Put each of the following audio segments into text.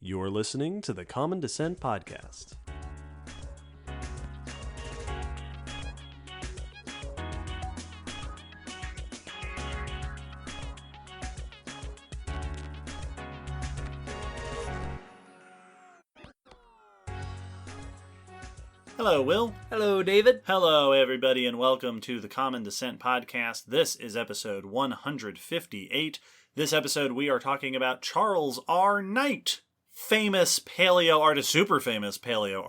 You're listening to the Common Descent Podcast. Hello, Will. Hello, David. Hello, everybody, and welcome to the Common Descent Podcast. This is episode 158. This episode, we are talking about Charles R. Knight, famous paleo artist, super famous paleo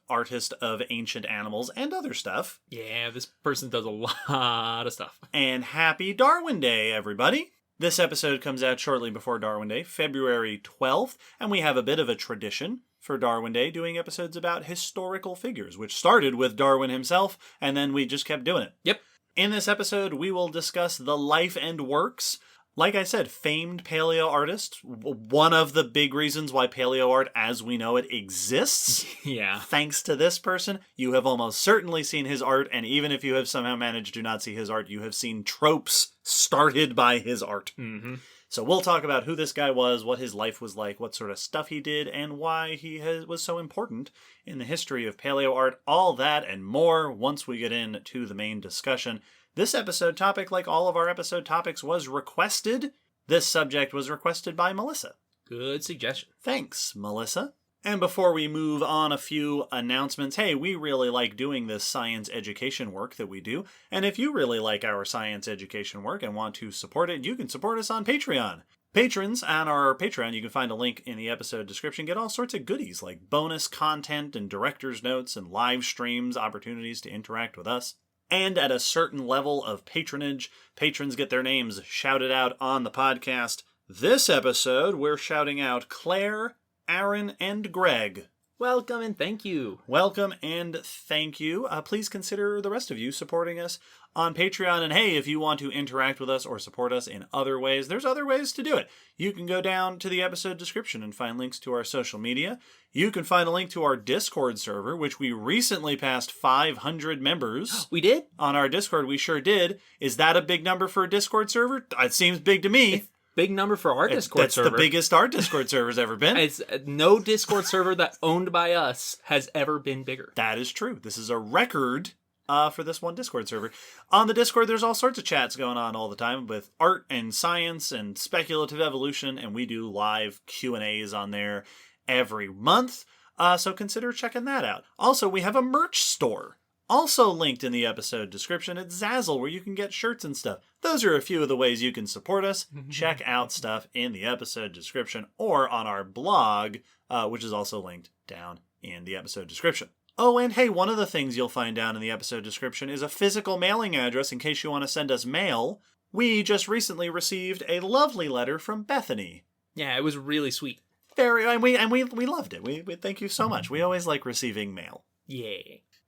artist of ancient animals and other stuff. Yeah, this person does a lot of stuff. And happy Darwin Day, everybody. This episode comes out shortly before Darwin Day, February 12th, and we have a bit of a tradition for Darwin Day, doing episodes about historical figures, which started with Darwin himself, and then we just kept doing it. Yep. In this episode, we will discuss the life and works, like I said, famed paleo artist, one of the big reasons why paleo art as we know it exists. Yeah. Thanks to this person, you have almost certainly seen his art, and even if you have somehow managed to not see his art, you have seen tropes started by his art. Mm-hmm. So we'll talk about who this guy was, what his life was like, what sort of stuff he did, and why he was so important in the history of paleo art. All that and more once we get into the main discussion. This episode topic, like all of our episode topics, was requested. This subject was requested by Melissa. Good suggestion. Thanks, Melissa. And before we move on, a few announcements. Hey, we really like doing this science education work that we do. And if you really like our science education work and want to support it, you can support us on Patreon. Patrons on our Patreon, you can find a link in the episode description, get all sorts of goodies like bonus content and director's notes and live streams, opportunities to interact with us. And at a certain level of patronage, patrons get their names shouted out on the podcast. This episode, we're shouting out Claire, Aaron, and Greg. Welcome and thank you. Welcome and thank you. Please consider the rest of you supporting us on Patreon. And hey, if you want to interact with us or support us in other ways, there's other ways to do it. You can go down to the episode description and find links to our social media. You can find a link to our Discord server, which we recently passed 500 members. We did? On our Discord, we sure did. Is that a big number for a Discord server? It seems big to me. Big number for our Discord server. That's the biggest our Discord server's ever been. It's no Discord server that's owned by us has ever been bigger. That is true. This is a record for this one Discord server. On the Discord, there's all sorts of chats going on all the time with art and science and speculative evolution, and we do live Q&As on there every month, so consider checking that out. Also, we have a merch store. Also linked in the episode description, it's Zazzle, where you can get shirts and stuff. Those are a few of the ways you can support us. Check out stuff in the episode description or on our blog, which is also linked down in the episode description. Oh, and hey, one of the things you'll find down in the episode description is a physical mailing address in case you want to send us mail. We just recently received a lovely letter from Bethany. Yeah, it was really sweet. And we loved it. We thank you so much. We always like receiving mail. Yeah.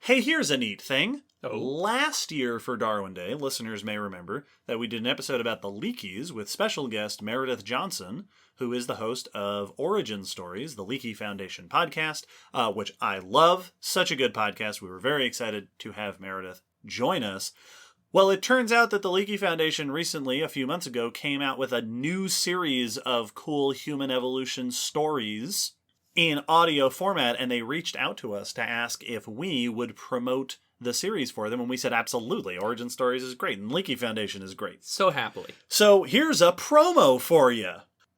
Hey, here's a neat thing. Oh. Last year for Darwin Day, listeners may remember that we did an episode about the Leakeys with special guest Meredith Johnson, who is the host of Origin Stories, the Leakey Foundation podcast, which I love. Such a good podcast. We were very excited to have Meredith join us. Well, it turns out that the Leakey Foundation recently, a few months ago, came out with a new series of cool human evolution stories in audio format, and they reached out to us to ask if we would promote the series for them, and we said absolutely. Origin Stories is great, and Leakey Foundation is great. So happily. So here's a promo for you.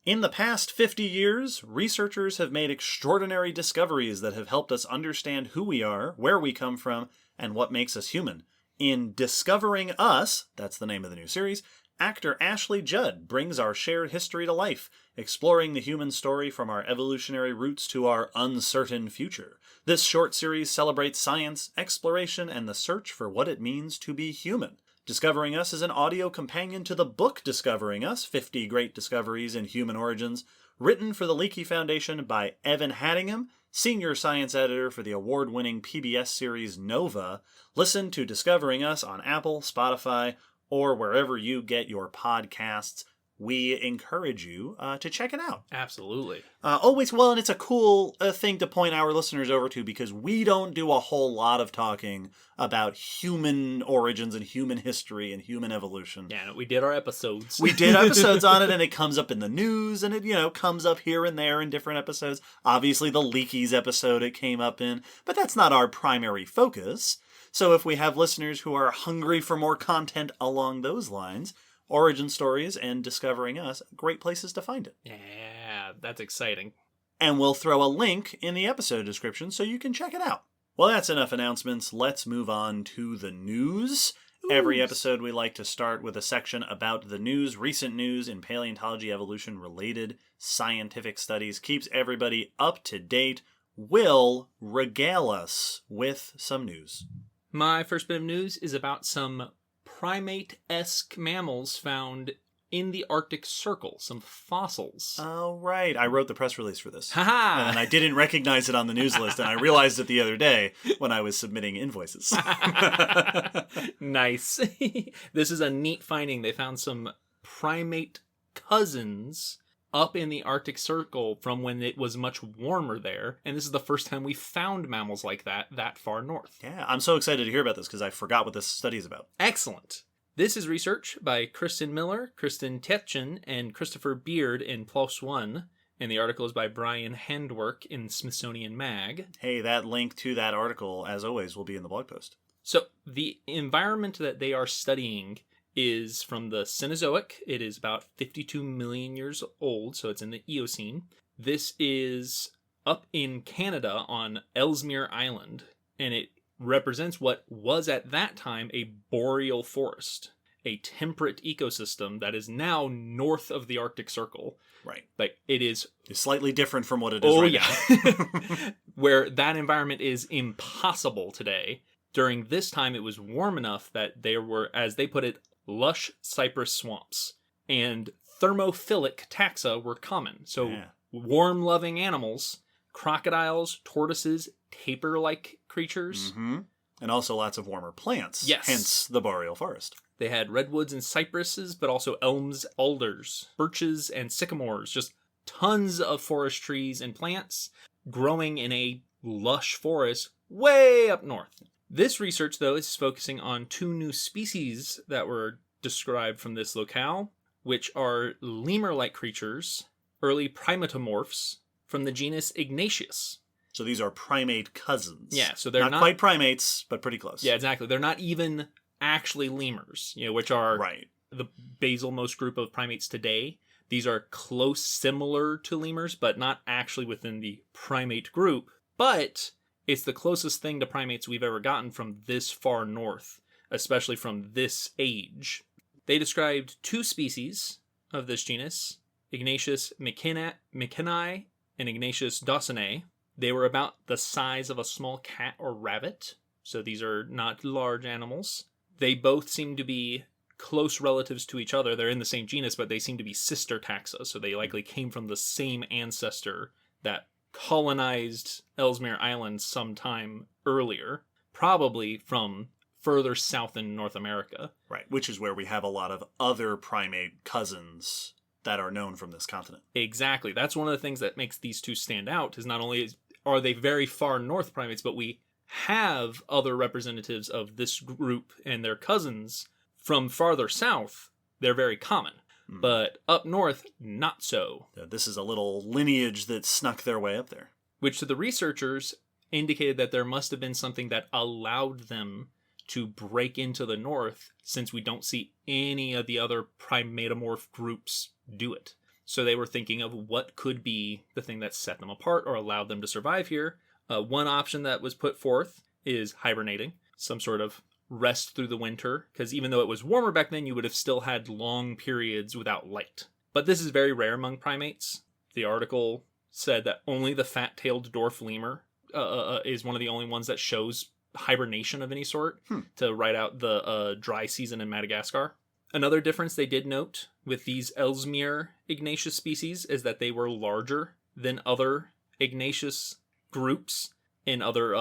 In the past 50 years, researchers have made extraordinary discoveries that have helped us understand who we are, where we come from, and what makes us human. In Discovering Us, that's the name of the new series, actor Ashley Judd brings our shared history to life, exploring the human story from our evolutionary roots to our uncertain future. This short series celebrates science, exploration, and the search for what it means to be human. Discovering Us is an audio companion to the book Discovering Us, 50 Great Discoveries in Human Origins, written for the Leakey Foundation by Evan Haddingham, senior science editor for the award-winning PBS series Nova. Listen to Discovering Us on Apple, Spotify, or wherever you get your podcasts. we encourage you to check it out. Absolutely. Always, well, and it's a cool thing to point our listeners over to because we don't do a whole lot of talking about human origins and human history and human evolution. Yeah, we did our episodes. We did episodes on it, and it comes up in the news, and it, comes up here and there in different episodes. Obviously, the Leakies episode it came up in, but that's not our primary focus. So if we have listeners who are hungry for more content along those lines, origin stories and discovering us, great places to find it. Yeah, that's exciting. And we'll throw a link in the episode description so you can check it out. Well, that's enough announcements. Let's move on to the news. Every episode we like to start with a section about the news, recent news in paleontology, evolution related scientific studies. Keeps everybody up to date. Will regale us with some news. My first bit of news is about some primate-esque mammals found in the Arctic Circle, some fossils. Oh, right. I wrote the press release for this. Haha! And I didn't recognize it on the news list, and I realized it the other day when I was submitting invoices. Nice. This is a neat finding. They found some primate cousins up in the Arctic Circle from when it was much warmer there, and this is the first time we found mammals like that far north. Yeah, I'm so excited to hear about this because I forgot what this study is about. Excellent. This is research by Kristen Miller, Kristen Tetchen, and Christopher Beard in PLOS ONE, and the article is by Brian Handwerk in Smithsonian Mag. Hey, that link to that article, as always, will be in the blog post. So, the environment that they are studying is from the Cenozoic. It is about 52 million years old, so it's in the Eocene. This is up in Canada on Ellesmere Island, and it represents what was at that time a boreal forest, a temperate ecosystem that is now north of the Arctic Circle. Right. Like, it is... It's slightly different from what it is now. Where that environment is impossible today. During this time, it was warm enough that there were, as they put it, lush cypress swamps, and thermophilic taxa were common. So warm-loving animals, crocodiles, tortoises, tapir-like creatures. Mm-hmm. And also lots of warmer plants. Yes. Hence the boreal forest. They had redwoods and cypresses, but also elms, alders, birches, and sycamores. Just tons of forest trees and plants growing in a lush forest way up north. This research, though, is focusing on two new species that were described from this locale, which are lemur-like creatures, early primatomorphs, from the genus Ignatius. So these are primate cousins. Yeah, so they're not quite primates, but pretty close. Yeah, exactly. They're not even actually lemurs, which are the basalmost group of primates today. These are close, similar to lemurs, but not actually within the primate group. But it's the closest thing to primates we've ever gotten from this far north, especially from this age. They described two species of this genus, Ignatius mckinni and Ignatius dawsoni. They were about the size of a small cat or rabbit, so these are not large animals. They both seem to be close relatives to each other. They're in the same genus, but they seem to be sister taxa, so they likely came from the same ancestor that colonized Ellesmere Island sometime earlier, probably from further south in North America. Right, which is where we have a lot of other primate cousins that are known from this continent. Exactly. That's one of the things that makes these two stand out, is not only are they very far north primates, but we have other representatives of this group and their cousins from farther south. They're very common. But up north, not so. This is a little lineage that snuck their way up there. Which to the researchers indicated that there must have been something that allowed them to break into the north, since we don't see any of the other primatomorph groups do it. So they were thinking of what could be the thing that set them apart or allowed them to survive here. One option that was put forth is hibernating, some sort of rest through the winter, because even though it was warmer back then, you would have still had long periods without light. But this is very rare among primates. The article said that only the fat-tailed dwarf lemur is one of the only ones that shows hibernation of any sort to ride out the dry season in Madagascar. Another difference they did note with these Ellesmere Ignatius species is that they were larger than other Ignatius groups in other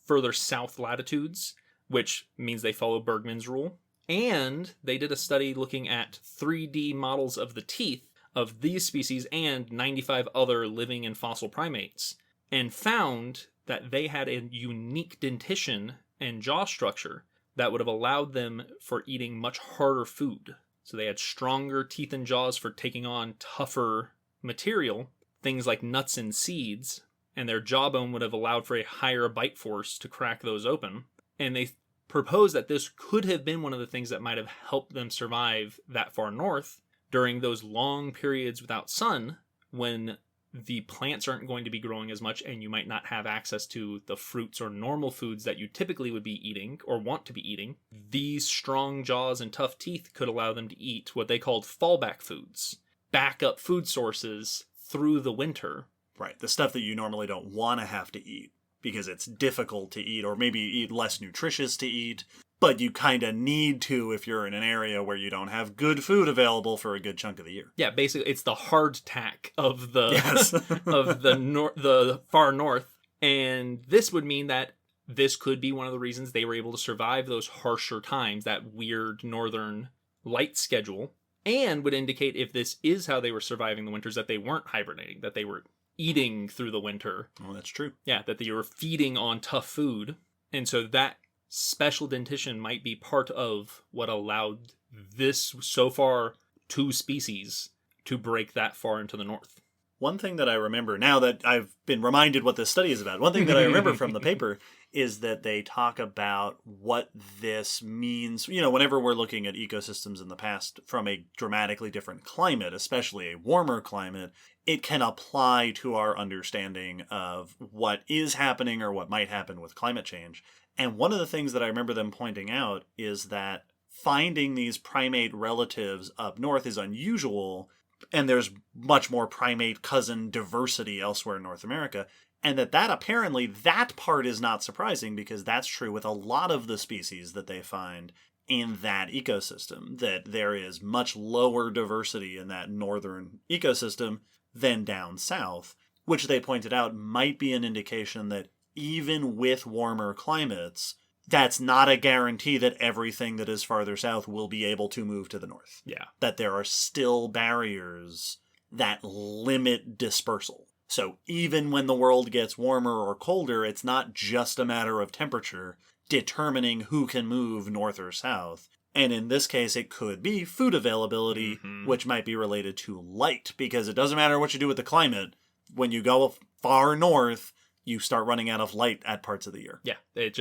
further south latitudes, which means they follow Bergman's rule. And they did a study looking at 3D models of the teeth of these species and 95 other living and fossil primates, and found that they had a unique dentition and jaw structure that would have allowed them for eating much harder food. So they had stronger teeth and jaws for taking on tougher material, things like nuts and seeds, and their jawbone would have allowed for a higher bite force to crack those open. And they proposed that this could have been one of the things that might have helped them survive that far north during those long periods without sun, when the plants aren't going to be growing as much and you might not have access to the fruits or normal foods that you typically would be eating or want to be eating. These strong jaws and tough teeth could allow them to eat what they called fallback foods, backup food sources through the winter. Right, the stuff that you normally don't want to have to eat because it's difficult to eat, or maybe eat less nutritious to eat, but you kind of need to if you're in an area where you don't have good food available for a good chunk of the year. Yeah, basically it's the hardtack of the yes. of the far north, and this would mean that this could be one of the reasons they were able to survive those harsher times, that weird northern light schedule, and would indicate, if this is how they were surviving the winters, that they weren't hibernating, that they were eating through the winter. Oh, that's true. Yeah, that they were feeding on tough food. And so that special dentition might be part of what allowed this, so far, 2 species to break that far into the north. One thing that I remember, now that I've been reminded what this study is about, one thing that I remember from the paper is that they talk about what this means. You know, whenever we're looking at ecosystems in the past from a dramatically different climate, especially a warmer climate, it can apply to our understanding of what is happening or what might happen with climate change. And one of the things that I remember them pointing out is that finding these primate relatives up north is unusual, and there's much more primate cousin diversity elsewhere in North America, and that apparently that part is not surprising, because that's true with a lot of the species that they find in that ecosystem, that there is much lower diversity in that northern ecosystem than down south, which they pointed out might be an indication that even with warmer climates, that's not a guarantee that everything that is farther south will be able to move to the north. Yeah. That there are still barriers that limit dispersal. So even when the world gets warmer or colder, it's not just a matter of temperature determining who can move north or south. And in this case, it could be food availability, which might be related to light, because it doesn't matter what you do with the climate. When you go far north, you start running out of light at parts of the year. Yeah, it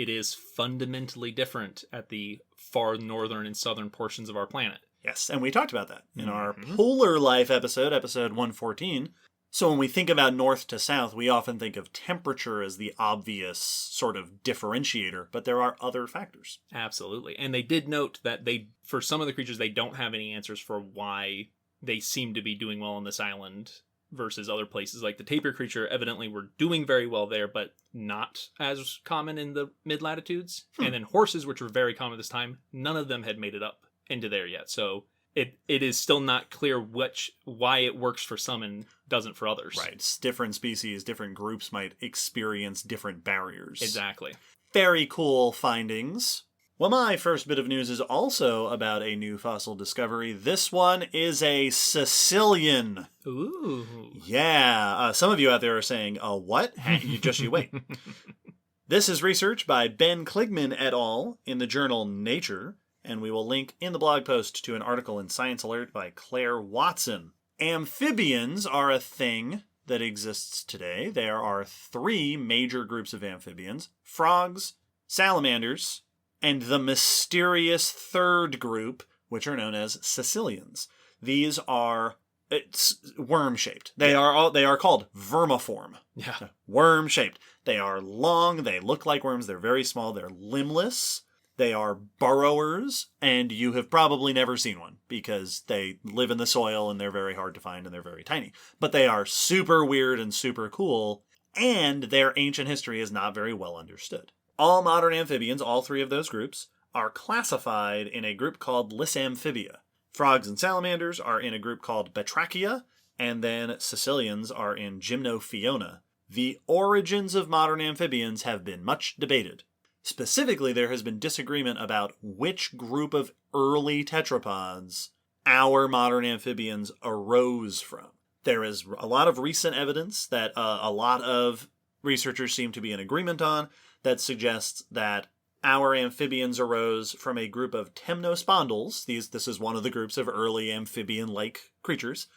is fundamentally different at the far northern and southern portions of our planet. Yes, and we talked about that in our Polar Life episode 114. So when we think about north to south, we often think of temperature as the obvious sort of differentiator, but there are other factors. Absolutely. And they did note that for some of the creatures, they don't have any answers for why they seem to be doing well on this island versus other places. Like the tapir creature evidently were doing very well there, but not as common in the mid-latitudes. And then horses, which were very common this time, none of them had made it up into there yet. So it is still not clear why it works for some and doesn't for others. Right. Different species, different groups might experience different barriers. Exactly. Very cool findings. Well, my first bit of news is also about a new fossil discovery. This one is a Sicilian. Ooh. Yeah. Some of you out there are saying, what? You wait. This is research by Ben Kligman et al. In the journal Nature, and we will link in the blog post to an article in Science Alert by Claire Watson. Amphibians are a thing that exists today. There are 3 major groups of amphibians: frogs, salamanders, and the mysterious third group, which are known as Sicilians. These are worm-shaped. They are called vermiform. Yeah. Worm-shaped. They are long, they look like worms, they're very small, they're limbless, they are burrowers, and you have probably never seen one because they live in the soil and they're very hard to find and they're very tiny. But they are super weird and super cool, and their ancient history is not very well understood. All modern amphibians, all 3 of those groups, are classified in a group called Lysamphibia. Frogs and salamanders are in a group called Batrachia, and then Sicilians are in Gymnophiona. The origins of modern amphibians have been much debated. Specifically, there has been disagreement about which group of early tetrapods our modern amphibians arose from. There is a lot of recent evidence that a lot of researchers seem to be in agreement on that suggests that our amphibians arose from a group of temnospondyls. This is one of the groups of early amphibian-like creatures,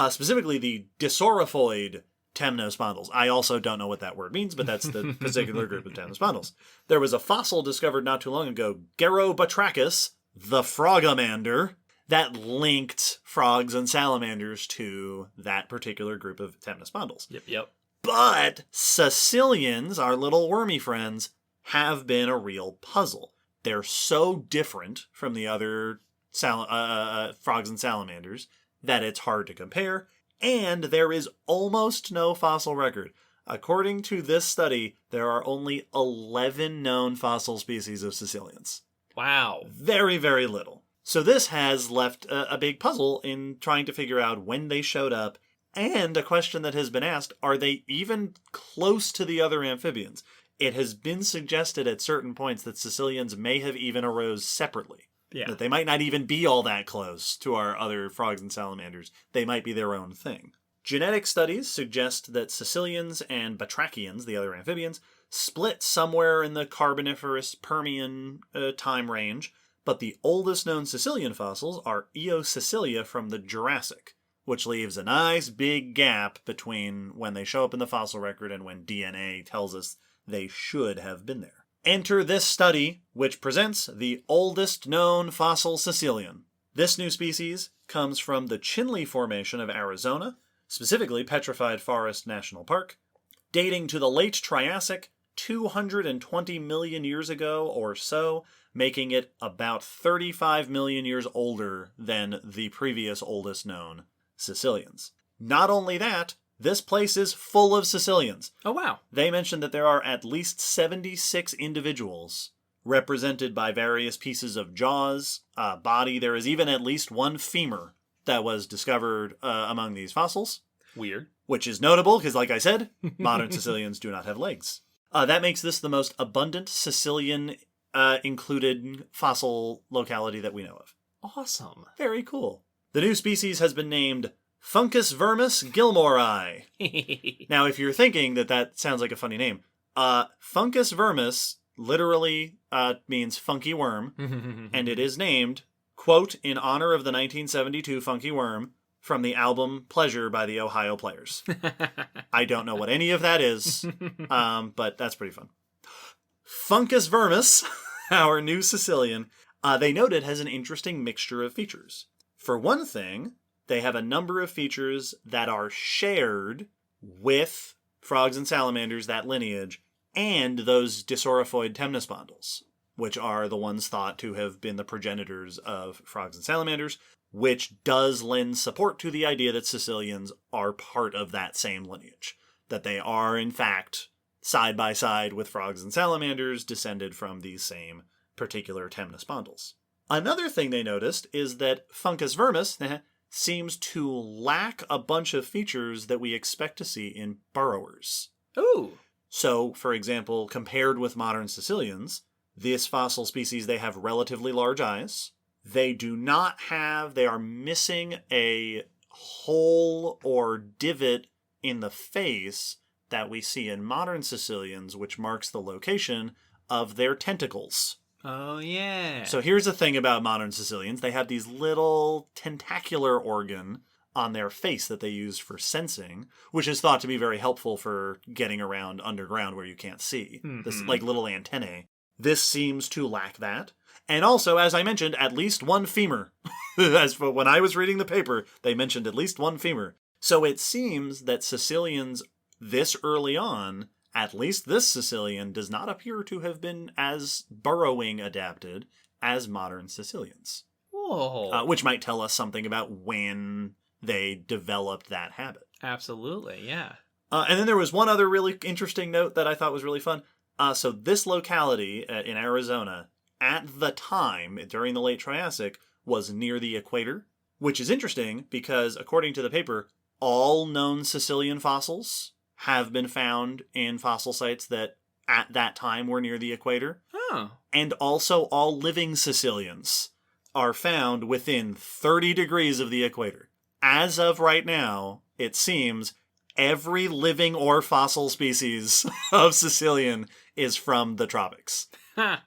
specifically the disaurophoid temnospondyls. I also don't know what that word means, but that's the particular group of temnospondyls. There was a fossil discovered not too long ago, Gerobatrachus, the frogamander, that linked frogs and salamanders to that particular group of temnospondyls. Yep. But caecilians, our little wormy friends, have been a real puzzle. They're so different from the other frogs and salamanders that it's hard to compare, and there is almost no fossil record. According to this study, there are only 11 known fossil species of caecilians. Wow. Very, very little. So this has left a big puzzle in trying to figure out when they showed up, and a question that has been asked, are they even close to the other amphibians? It has been suggested at certain points that caecilians may have even arose separately. Yeah. That they might not even be all that close to our other frogs and salamanders. They might be their own thing. Genetic studies suggest that caecilians and batrachians, the other amphibians, split somewhere in the Carboniferous Permian time range, but the oldest known caecilian fossils are Eocaecilia from the Jurassic, which leaves a nice big gap between when they show up in the fossil record and when DNA tells us they should have been there. Enter this study, which presents the oldest known fossil caecilian. This new species comes from the Chinle Formation of Arizona, specifically Petrified Forest National Park, dating to the late Triassic, 220 million years ago or so, making it about 35 million years older than the previous oldest known caecilians. Not only that, this place is full of caecilians. Oh, wow. They mentioned that there are at least 76 individuals represented by various pieces of jaws, body. There is even at least one femur that was discovered among these fossils. Weird. Which is notable because, like I said, modern caecilians do not have legs. That makes this the most abundant caecilian included fossil locality that we know of. Awesome. Very cool. The new species has been named Fungus vermis gilmorei. Now, if you're thinking that sounds like a funny name, Fungus vermis literally means funky worm, and it is named, quote, in honor of the 1972 funky worm from the album Pleasure by the Ohio Players. I don't know what any of that is, but that's pretty fun. Fungus vermis, our new caecilian, they noted has an interesting mixture of features. For one thing, they have a number of features that are shared with frogs and salamanders, that lineage, and those disaurophoid temnospondyls, which are the ones thought to have been the progenitors of frogs and salamanders, which does lend support to the idea that caecilians are part of that same lineage, that they are, in fact, side by side with frogs and salamanders, descended from these same particular temnospondyls. Another thing they noticed is that Fungus vermis seems to lack a bunch of features that we expect to see in burrowers. Ooh. So, for example, compared with modern caecilians, this fossil species, they have relatively large eyes. They are missing a hole or divot in the face that we see in modern caecilians, which marks the location of their tentacles. Oh, yeah. So here's the thing about modern caecilians. They have these little tentacular organ on their face that they use for sensing, which is thought to be very helpful for getting around underground where you can't see. Mm-hmm. This like little antennae. This seems to lack that. And also, as I mentioned, at least one femur. As for when I was reading the paper, they mentioned at least one femur. So it seems that caecilians this early on, at least this caecilian, does not appear to have been as burrowing adapted as modern caecilians. Whoa. Which might tell us something about when they developed that habit. Absolutely, yeah. And then there was one other really interesting note that I thought was really fun. So this locality in Arizona, at the time, during the late Triassic, was near the equator, which is interesting because, according to the paper, all known caecilian fossils have been found in fossil sites that at that time were near the equator. Oh. And also all living caecilians are found within 30 degrees of the equator. As of right now, it seems every living or fossil species of caecilian is from the tropics.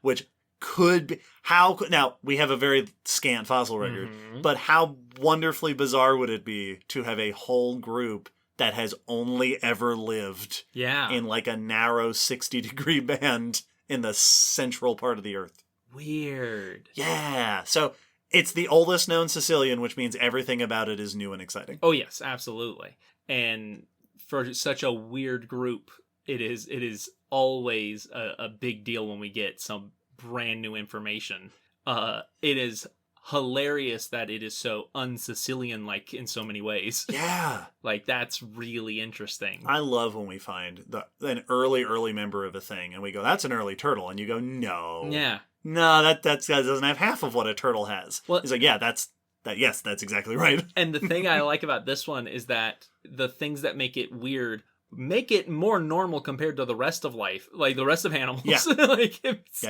Which could be... Now, we have a very scant fossil record, but how wonderfully bizarre would it be to have a whole group that has only ever lived in like a narrow 60-degree band in the central part of the Earth. Weird. Yeah. So it's the oldest known caecilian, which means everything about it is new and exciting. Oh, yes, absolutely. And for such a weird group, it is always a big deal when we get some brand new information. It is hilarious that it is so un-Caecilian like in so many ways. Yeah. Like, that's really interesting. I love when we find an early member of a thing and we go, that's an early turtle. And you go, no. Yeah. No, that doesn't have half of what a turtle has. Well, he's like, yeah, that's exactly right. And the thing I like about this one is that the things that make it weird make it more normal compared to the rest of life, like the rest of animals. Yeah.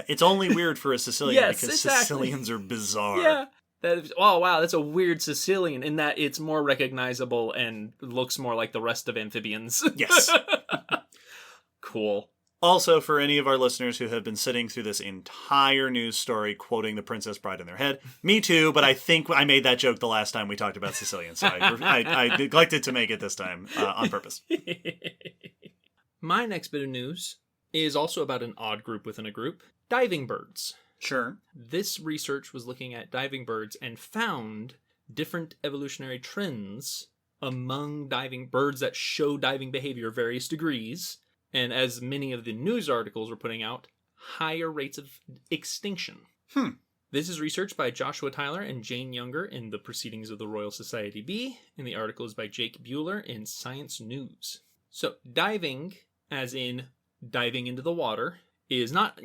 It's only weird for a Caecilian because exactly. Caecilians are bizarre. Yeah. Oh, wow, that's a weird Caecilian in that it's more recognizable and looks more like the rest of amphibians. Yes. Cool. Also, for any of our listeners who have been sitting through this entire news story quoting The Princess Bride in their head, me too, but I think I made that joke the last time we talked about Caecilian, so I neglected to make it this time on purpose. My next bit of news is also about an odd group within a group, diving birds. Sure. This research was looking at diving birds and found different evolutionary trends among diving birds that show diving behavior of various degrees. And as many of the news articles were putting out, higher rates of extinction. This is research by Joshua Tyler and Jane Younger in the Proceedings of the Royal Society B, and the article is by Jake Buehler in Science News. So, diving, as in diving into the water, is not,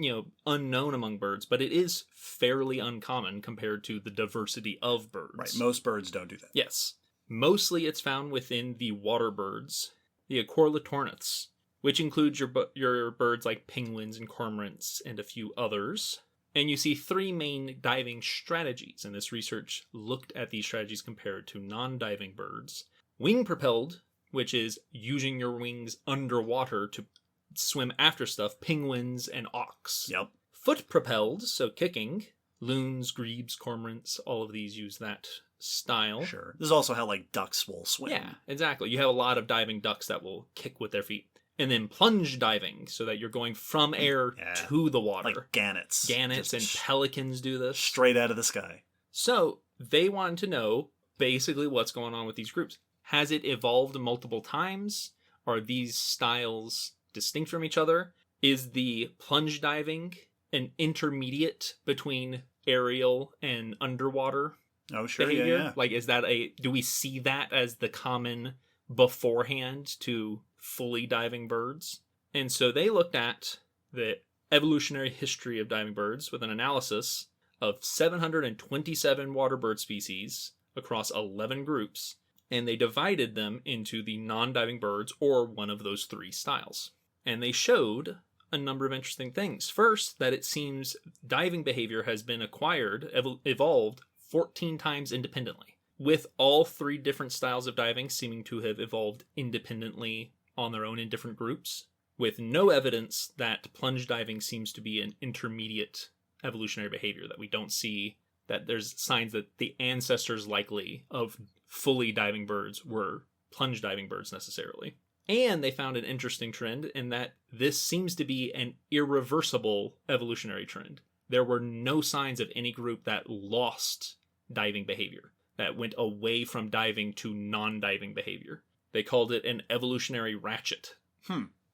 unknown among birds, but it is fairly uncommon compared to the diversity of birds. Right, most birds don't do that. Yes. Mostly it's found within the water birds, the Acorlatorniths, which includes your birds like penguins and cormorants and a few others. And you see three main diving strategies, and this research looked at these strategies compared to non-diving birds. Wing-propelled, which is using your wings underwater to swim after stuff, penguins and auks. Yep. Foot-propelled, so kicking, loons, grebes, cormorants, all of these use that style. Sure. This is also how, ducks will swim. Yeah, exactly. You have a lot of diving ducks that will kick with their feet. And then plunge diving, so that you're going from air to the water. Like gannets. Gannets and pelicans do this. Straight out of the sky. So, they wanted to know basically what's going on with these groups. Has it evolved multiple times? Are these styles distinct from each other? Is the plunge diving an intermediate between aerial and underwater behavior? Yeah. Like, is that do we see that as the common beforehand to fully diving birds? And so they looked at the evolutionary history of diving birds with an analysis of 727 water bird species across 11 groups, and they divided them into the non-diving birds or one of those three styles. And they showed a number of interesting things. First, that it seems diving behavior has been evolved 14 times independently, with all three different styles of diving seeming to have evolved independently on their own in different groups, with no evidence that plunge diving seems to be an intermediate evolutionary behavior, that we don't see that there's signs that the ancestors likely of fully diving birds were plunge diving birds necessarily. And they found an interesting trend in that this seems to be an irreversible evolutionary trend. There were no signs of any group that lost diving behavior, that went away from diving to non-diving behavior. They called it an evolutionary ratchet.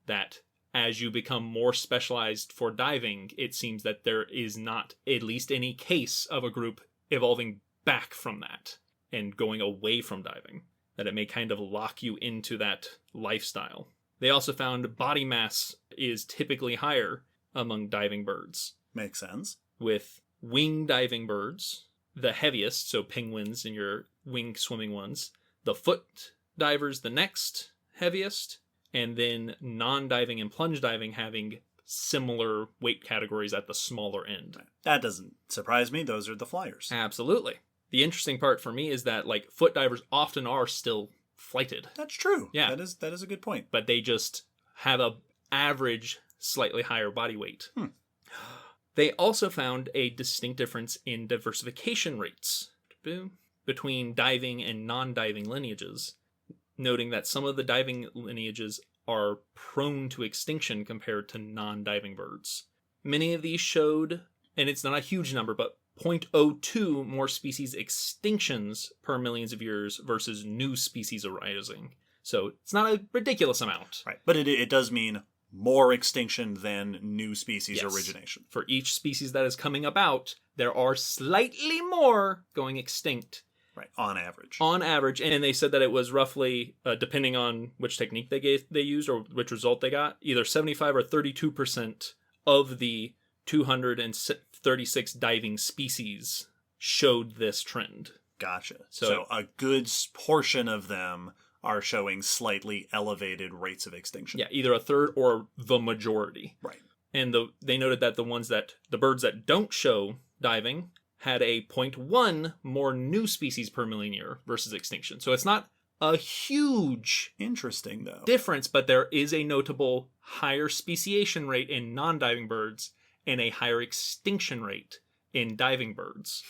That as you become more specialized for diving, it seems that there is not at least any case of a group evolving back from that and going away from diving, that it may kind of lock you into that lifestyle. They also found body mass is typically higher among diving birds. Makes sense. With wing diving birds, the heaviest, so penguins and your wing swimming ones, the foot divers the next heaviest, and then non-diving and plunge diving having similar weight categories at the smaller end. That doesn't surprise me. Those are the flyers. Absolutely. The interesting part for me is that like foot divers often are still flighted. That's true. Yeah. That is a good point. But they just have a average slightly higher body weight. They also found a distinct difference in diversification rates between diving and non-diving lineages, noting that some of the diving lineages are prone to extinction compared to non-diving birds. Many of these showed, and it's not a huge number, but 0.02 more species extinctions per millions of years versus new species arising. So it's not a ridiculous amount. Right. But it does mean more extinction than new species Yes. origination. For each species that is coming about, there are slightly more going extinct. Right. On average. On average, and they said that it was roughly, depending on which technique they used or which result they got, either 75 or 32% of the 236 diving species showed this trend. Gotcha. So So a good portion of them are showing slightly elevated rates of extinction. Yeah, either a third or the majority. Right. And they noted that the birds that don't show diving had a 0.1 more new species per million year versus extinction. So it's not a huge Interesting, though. difference, but there is a notable higher speciation rate in non-diving birds and a higher extinction rate in diving birds.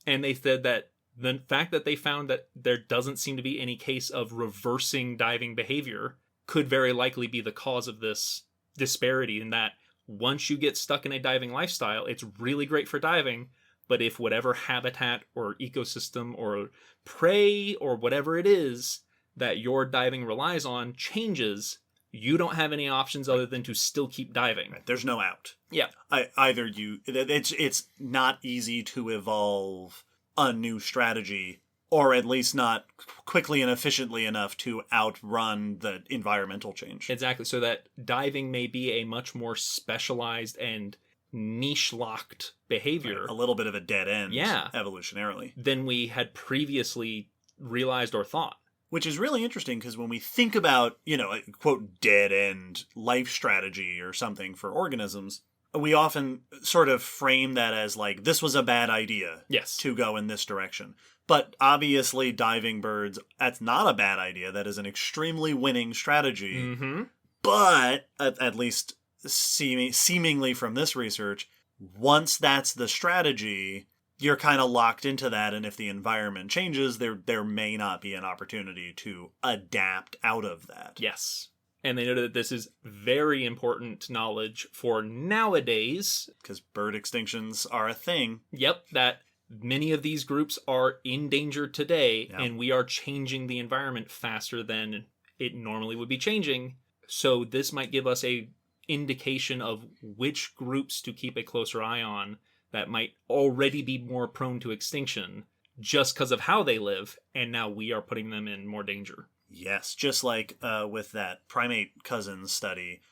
And they said that the fact that they found that there doesn't seem to be any case of reversing diving behavior could very likely be the cause of this disparity, in that once you get stuck in a diving lifestyle, it's really great for diving, but if whatever habitat or ecosystem or prey or whatever it is that your diving relies on changes, you don't have any options other than to still keep diving. Right. There's no out. Yeah. It's not easy to evolve a new strategy, or at least not quickly and efficiently enough to outrun the environmental change. Exactly. So that diving may be a much more specialized and niche-locked behavior. Right. A little bit of a dead end, Yeah. evolutionarily. Than we had previously realized or thought. Which is really interesting, because when we think about, a quote, dead end life strategy or something for organisms, we often sort of frame that as like, this was a bad idea Yes. to go in this direction. But obviously diving birds, that's not a bad idea. That is an extremely winning strategy. Mm-hmm. But at least seemingly from this research, once that's the strategy, you're kind of locked into that, and if the environment changes, there may not be an opportunity to adapt out of that. Yes. And they noted that this is very important knowledge for nowadays. Because bird extinctions are a thing. Yep, that many of these groups are in danger today, Yeah. and we are changing the environment faster than it normally would be changing. So this might give us a indication of which groups to keep a closer eye on that might already be more prone to extinction just because of how they live, and now we are putting them in more danger. Yes, just like with that primate cousins study,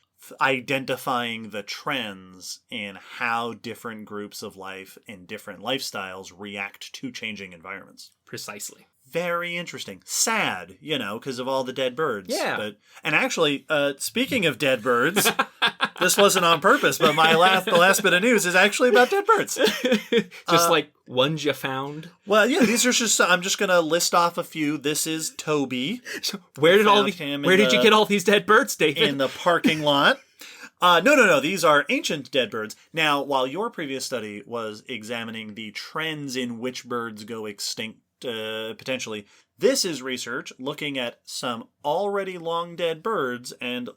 identifying the trends in how different groups of life and different lifestyles react to changing environments. Precisely. Very interesting. Sad, because of all the dead birds. Yeah. And actually, speaking of dead birds, this wasn't on purpose, but the last bit of news is actually about dead birds. Just like ones you found. Well, yeah, these are just, I'm just going to list off a few. This is Toby. Where did you get all these dead birds, David? In the parking lot. No. These are ancient dead birds. Now, while your previous study was examining the trends in which birds go extinct, potentially, this is research looking at some already long dead birds and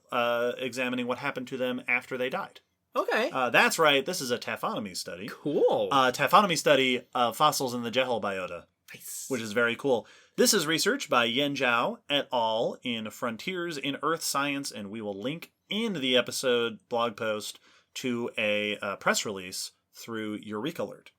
examining what happened to them after they died. Okay. That's right. This is a taphonomy study. Cool. Taphonomy study of fossils in the Jehol biota, Nice. which is very cool. This is research by Yen Zhao et al. In Frontiers in Earth Science, and we will link in the episode blog post to a press release through Eureka Alert.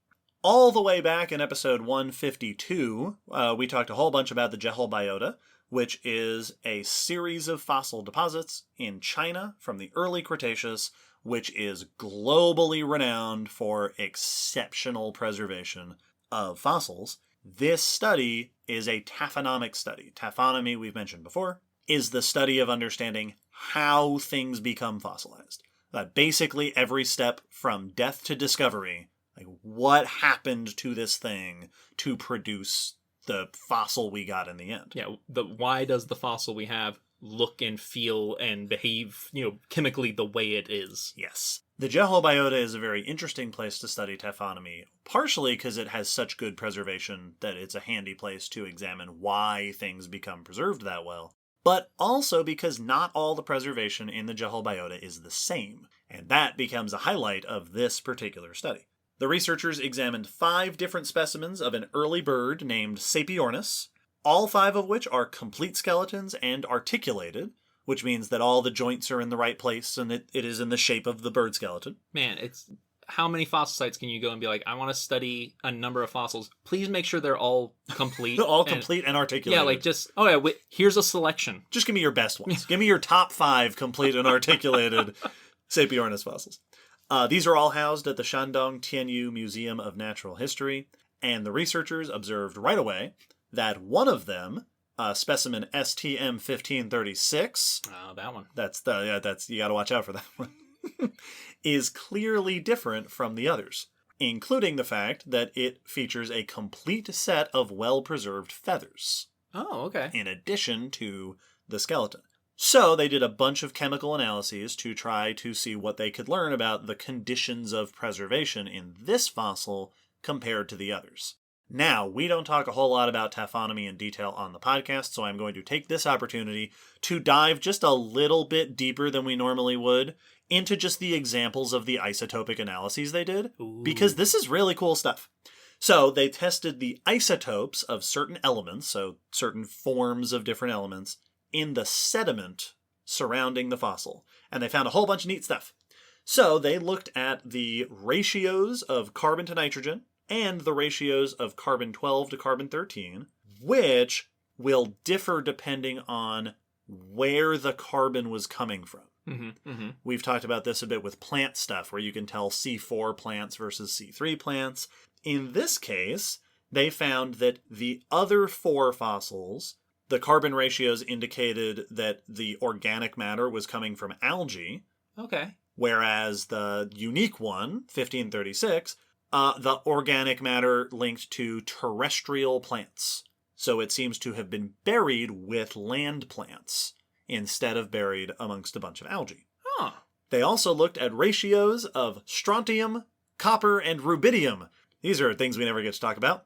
All the way back in episode 152, we talked a whole bunch about the Jehol biota, which is a series of fossil deposits in China from the early Cretaceous, which is globally renowned for exceptional preservation of fossils. This study is a taphonomic study. Taphonomy, we've mentioned before, is the study of understanding how things become fossilized. Basically every step from death to discovery, like what happened to this thing to produce the fossil we got in the end. Yeah, why does the fossil we have look and feel and behave, chemically the way it is? Yes. The Jehol Biota is a very interesting place to study taphonomy, partially because it has such good preservation that it's a handy place to examine why things become preserved that well, but also because not all the preservation in the Jehol Biota is the same, and that becomes a highlight of this particular study. The researchers examined 5 different specimens of an early bird named Sapiornis, all 5 of which are complete skeletons and articulated, which means that all the joints are in the right place and it is in the shape of the bird skeleton. Man, it's how many fossil sites can you go and be like, I want to study a number of fossils. Please make sure they're all complete. All complete and articulated. Yeah, here's a selection. Just give me your best ones. Give me your top 5 complete and articulated Sapiornis fossils. These are all housed at the Shandong Tianyu Museum of Natural History, and the researchers observed right away that one of them, specimen STM-1536... Oh, that one. That's you gotta watch out for that one. is clearly different from the others, including the fact that it features a complete set of well-preserved feathers. Oh, okay. In addition to the skeleton. So they did a bunch of chemical analyses to try to see what they could learn about the conditions of preservation in this fossil compared to the others. Now, we don't talk a whole lot about taphonomy in detail on the podcast, so I'm going to take this opportunity to dive just a little bit deeper than we normally would into just the examples of the isotopic analyses they did, because this is really cool stuff. So they tested the isotopes of certain elements, so certain forms of different elements, in the sediment surrounding the fossil, and they found a whole bunch of neat stuff. So they looked at the ratios of carbon to nitrogen and the ratios of carbon-12 to carbon-13, which will differ depending on where the carbon was coming from. Mm-hmm, mm-hmm. We've talked about this a bit with plant stuff, where you can tell C4 plants versus C3 plants. In this case, they found that the other 4 fossils, the carbon ratios indicated that the organic matter was coming from algae. Okay. Whereas the unique one, 1536, the organic matter linked to terrestrial plants. So it seems to have been buried with land plants instead of buried amongst a bunch of algae. Huh. They also looked at ratios of strontium, copper, and rubidium. These are things we never get to talk about.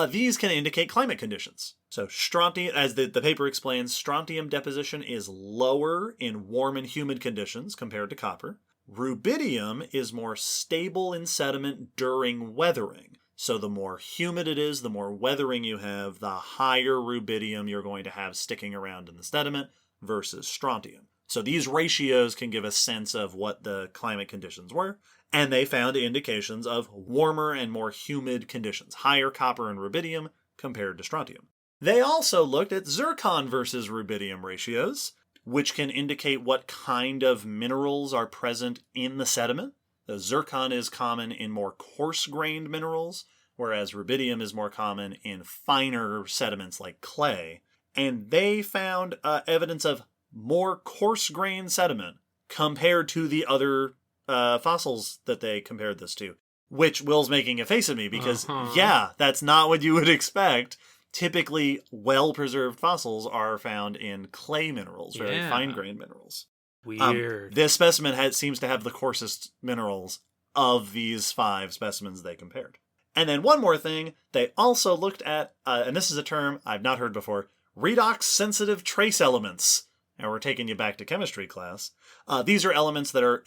These can indicate climate conditions. So strontium, as the paper explains, strontium deposition is lower in warm and humid conditions compared to copper. Rubidium is more stable in sediment during weathering. So the more humid it is, the more weathering you have, the higher rubidium you're going to have sticking around in the sediment versus strontium. So these ratios can give a sense of what the climate conditions were, and they found indications of warmer and more humid conditions, higher copper and rubidium compared to strontium. They also looked at zircon versus rubidium ratios, which can indicate what kind of minerals are present in the sediment. The zircon is common in more coarse-grained minerals, whereas rubidium is more common in finer sediments like clay. And they found evidence of more coarse-grained sediment compared to the other fossils that they compared this to, which Will's making a face at me because, yeah, that's not what you would expect. Typically, well-preserved fossils are found in clay minerals, very fine-grained minerals. Weird. This specimen seems to have the coarsest minerals of these 5 specimens they compared. And then one more thing, they also looked at, and this is a term I've not heard before, redox-sensitive trace elements. And we're taking you back to chemistry class. These are elements that are,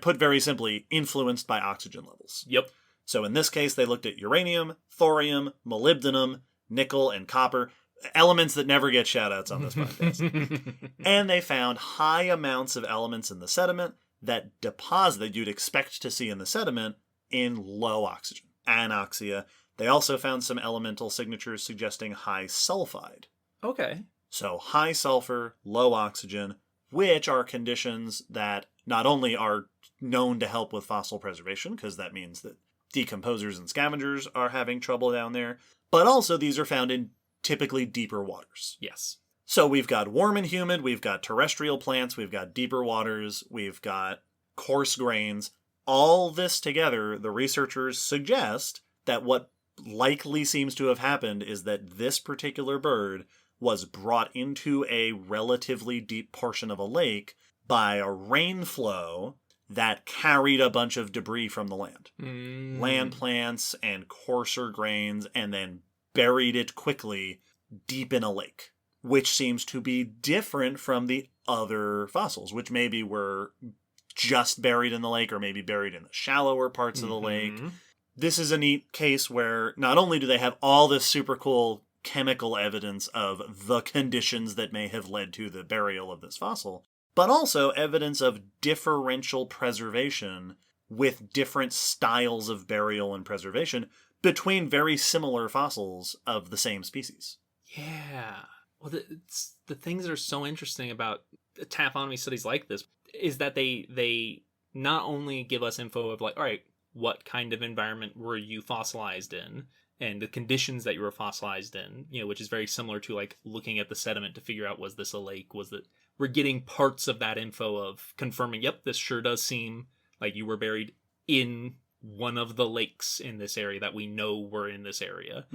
put very simply, influenced by oxygen levels. Yep. So in this case, they looked at uranium, thorium, molybdenum, nickel, and copper, elements that never get shout-outs on this podcast. And they found high amounts of elements in the sediment that deposit, that you'd expect to see in the sediment, in low oxygen, anoxia. They also found some elemental signatures suggesting high sulfide. Okay. So high sulfur, low oxygen, which are conditions that not only are known to help with fossil preservation, because that means that decomposers and scavengers are having trouble down there, but also these are found in typically deeper waters. Yes. So we've got warm and humid, we've got terrestrial plants, we've got deeper waters, we've got coarse grains. All this together, the researchers suggest that what likely seems to have happened is that this particular bird was brought into a relatively deep portion of a lake by a rain flow that carried a bunch of debris from the land. Land plants and coarser grains, and then buried it quickly deep in a lake, which seems to be different from the other fossils, which maybe were just buried in the lake or maybe buried in the shallower parts of the lake. This is a neat case where not only do they have all this super cool chemical evidence of the conditions that may have led to the burial of this fossil, but also evidence of differential preservation with different styles of burial and preservation between very similar fossils of the same species. Yeah. Well, the things that are so interesting about taphonomy studies like this is that they not only give us info of like, all right, what kind of environment were you fossilized in, and the conditions that you were fossilized in, you know, which is very similar to like looking at the sediment to figure out, was this a lake? We're getting parts of that info of confirming, yep, this sure does seem like you were buried in one of the lakes in this area that we know were in this area.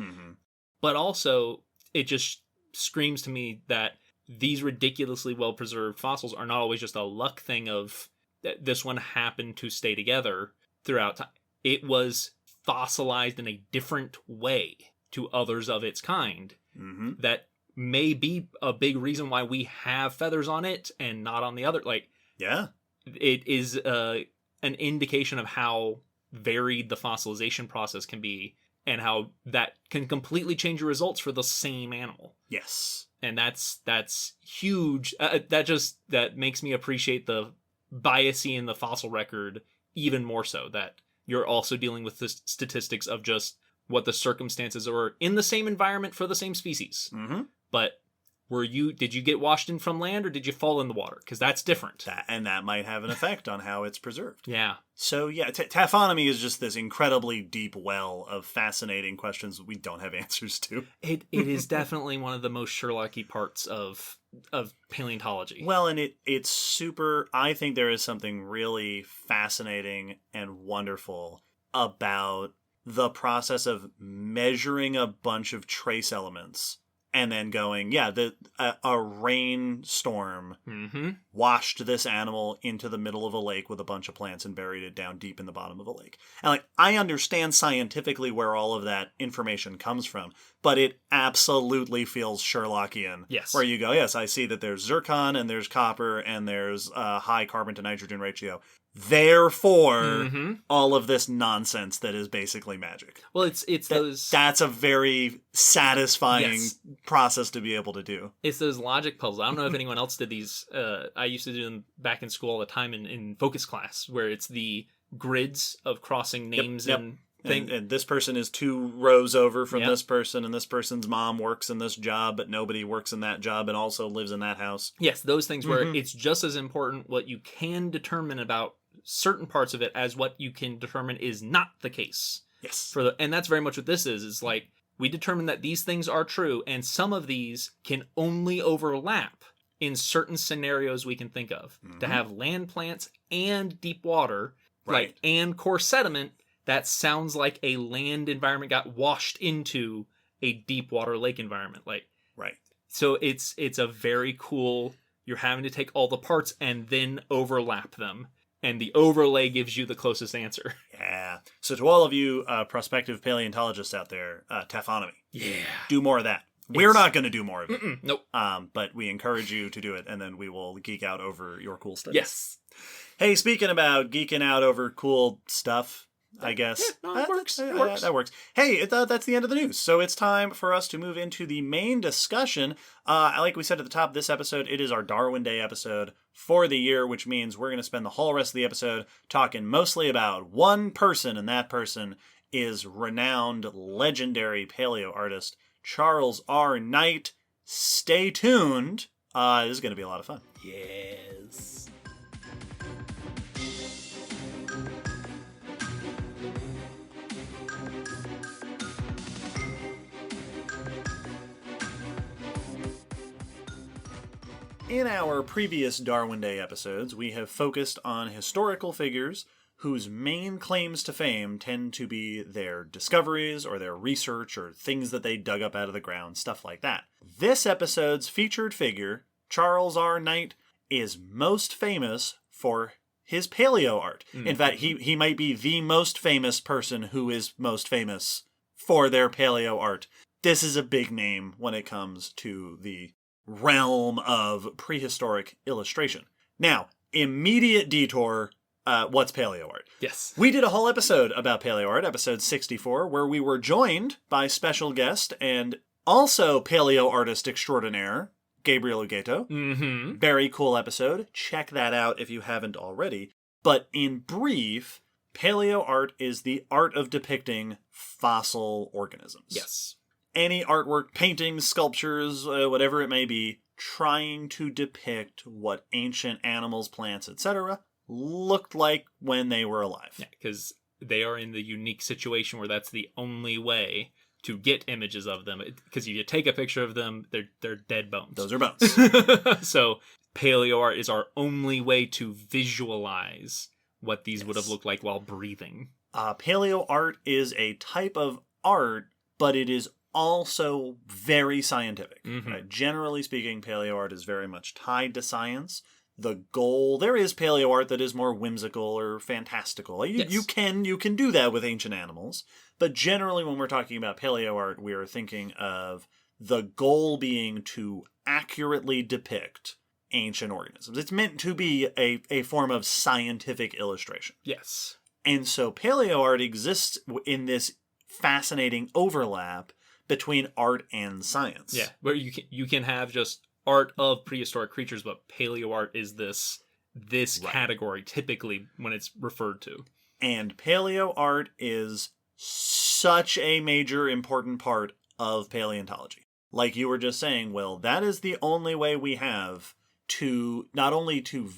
But also, it just screams to me that these ridiculously well-preserved fossils are not always just a luck thing of this one happened to stay together throughout time. It was fossilized in a different way to others of its kind that may be a big reason why we have feathers on it and not on the other. Like, yeah, it is an indication of how varied the fossilization process can be and how that can completely change your results for the same animal. Yes. And that's huge. That makes me appreciate the biasy in the fossil record even more so, that you're also dealing with the statistics of just what the circumstances are in the same environment for the same species. But did you get washed in from land or did you fall in the water? Because that's different. That might have an effect on how it's preserved. Yeah. So yeah, taphonomy is just this incredibly deep well of fascinating questions we don't have answers to. It is definitely one of the most Sherlock-y parts of paleontology. Well, and it's super, I think there is something really fascinating and wonderful about the process of measuring a bunch of trace elements and then going, yeah, a rainstorm washed this animal into the middle of a lake with a bunch of plants and buried it down deep in the bottom of a lake. And like, I understand scientifically where all of that information comes from, but it absolutely feels Sherlockian. Yes. Where you go, yes, I see that there's zircon and there's copper and there's a high carbon to nitrogen ratio. Therefore, all of this nonsense that is basically magic. Well, it's those... That's a very satisfying process to be able to do. It's those logic puzzles. I don't know if anyone else did these. I used to do them back in school all the time in focus class, where it's the grids of crossing names and things. And this person is 2 rows over from this person, and this person's mom works in this job, but nobody works in that job and also lives in that house. Yes, those things where it's just as important what you can determine about certain parts of it as what you can determine is not the case. Yes. And that's very much what this is. It's like, we determine that these things are true, and some of these can only overlap in certain scenarios we can think of. To have land plants and deep water, like, and coarse sediment, that sounds like a land environment got washed into a deep water lake environment. Like, so it's a very cool, you're having to take all the parts and then overlap them. And the overlay gives you the closest answer. Yeah. So to all of you prospective paleontologists out there, taphonomy. Yeah. Do more of that. We're not going to do more of it. Nope. But we encourage you to do it, and then we will geek out over your cool stuff. Yes. Hey, speaking about geeking out over cool stuff, I guess. Yeah, no, it works. It works. That works. Hey, that's the end of the news. So it's time for us to move into the main discussion. Like we said at the top of this episode, it is our Darwin Day episode for the year, which means we're going to spend the whole rest of the episode talking mostly about one person, and that person is renowned, legendary paleo artist Charles R. Knight. Stay tuned. This is going to be a lot of fun. Yes. In our previous Darwin Day episodes, we have focused on historical figures whose main claims to fame tend to be their discoveries or their research or things that they dug up out of the ground, stuff like that. This episode's featured figure, Charles R. Knight, is most famous for his paleo art. Mm-hmm. In fact, he might be the most famous person who is most famous for their paleo art. This is a big name when it comes to the realm of prehistoric illustration. Now, immediate detour, what's paleo art? Yes. We did a whole episode about paleo art, episode 64, where we were joined by special guest and also paleo artist extraordinaire, Gabriel Ugueto. Mm-hmm. Very cool episode. Check that out if you haven't already. But in brief, paleo art is the art of depicting fossil organisms. Yes. Any artwork, paintings, sculptures, whatever it may be, trying to depict what ancient animals, plants, etc. looked like when they were alive. Yeah, because they are in the unique situation where that's the only way to get images of them. Because if you take a picture of them, they're dead bones. Those are bones. So paleo art is our only way to visualize what these would have looked like while breathing. Paleo art is a type of art, but it is also very scientific. Mm-hmm. Generally speaking, paleo art is very much tied to science. The goal, there is paleo art that is more whimsical or fantastical. You can do that with ancient animals, but generally when we're talking about paleo art, we are thinking of the goal being to accurately depict ancient organisms. It's meant to be a form of scientific illustration. Yes. And so paleo art exists in this fascinating overlap between art and science. Yeah, where you can have just art of prehistoric creatures, but paleo art is this right. category typically when it's referred to. And paleo art is such a major important part of paleontology. Like you were just saying, Will, that is the only way we have to not only to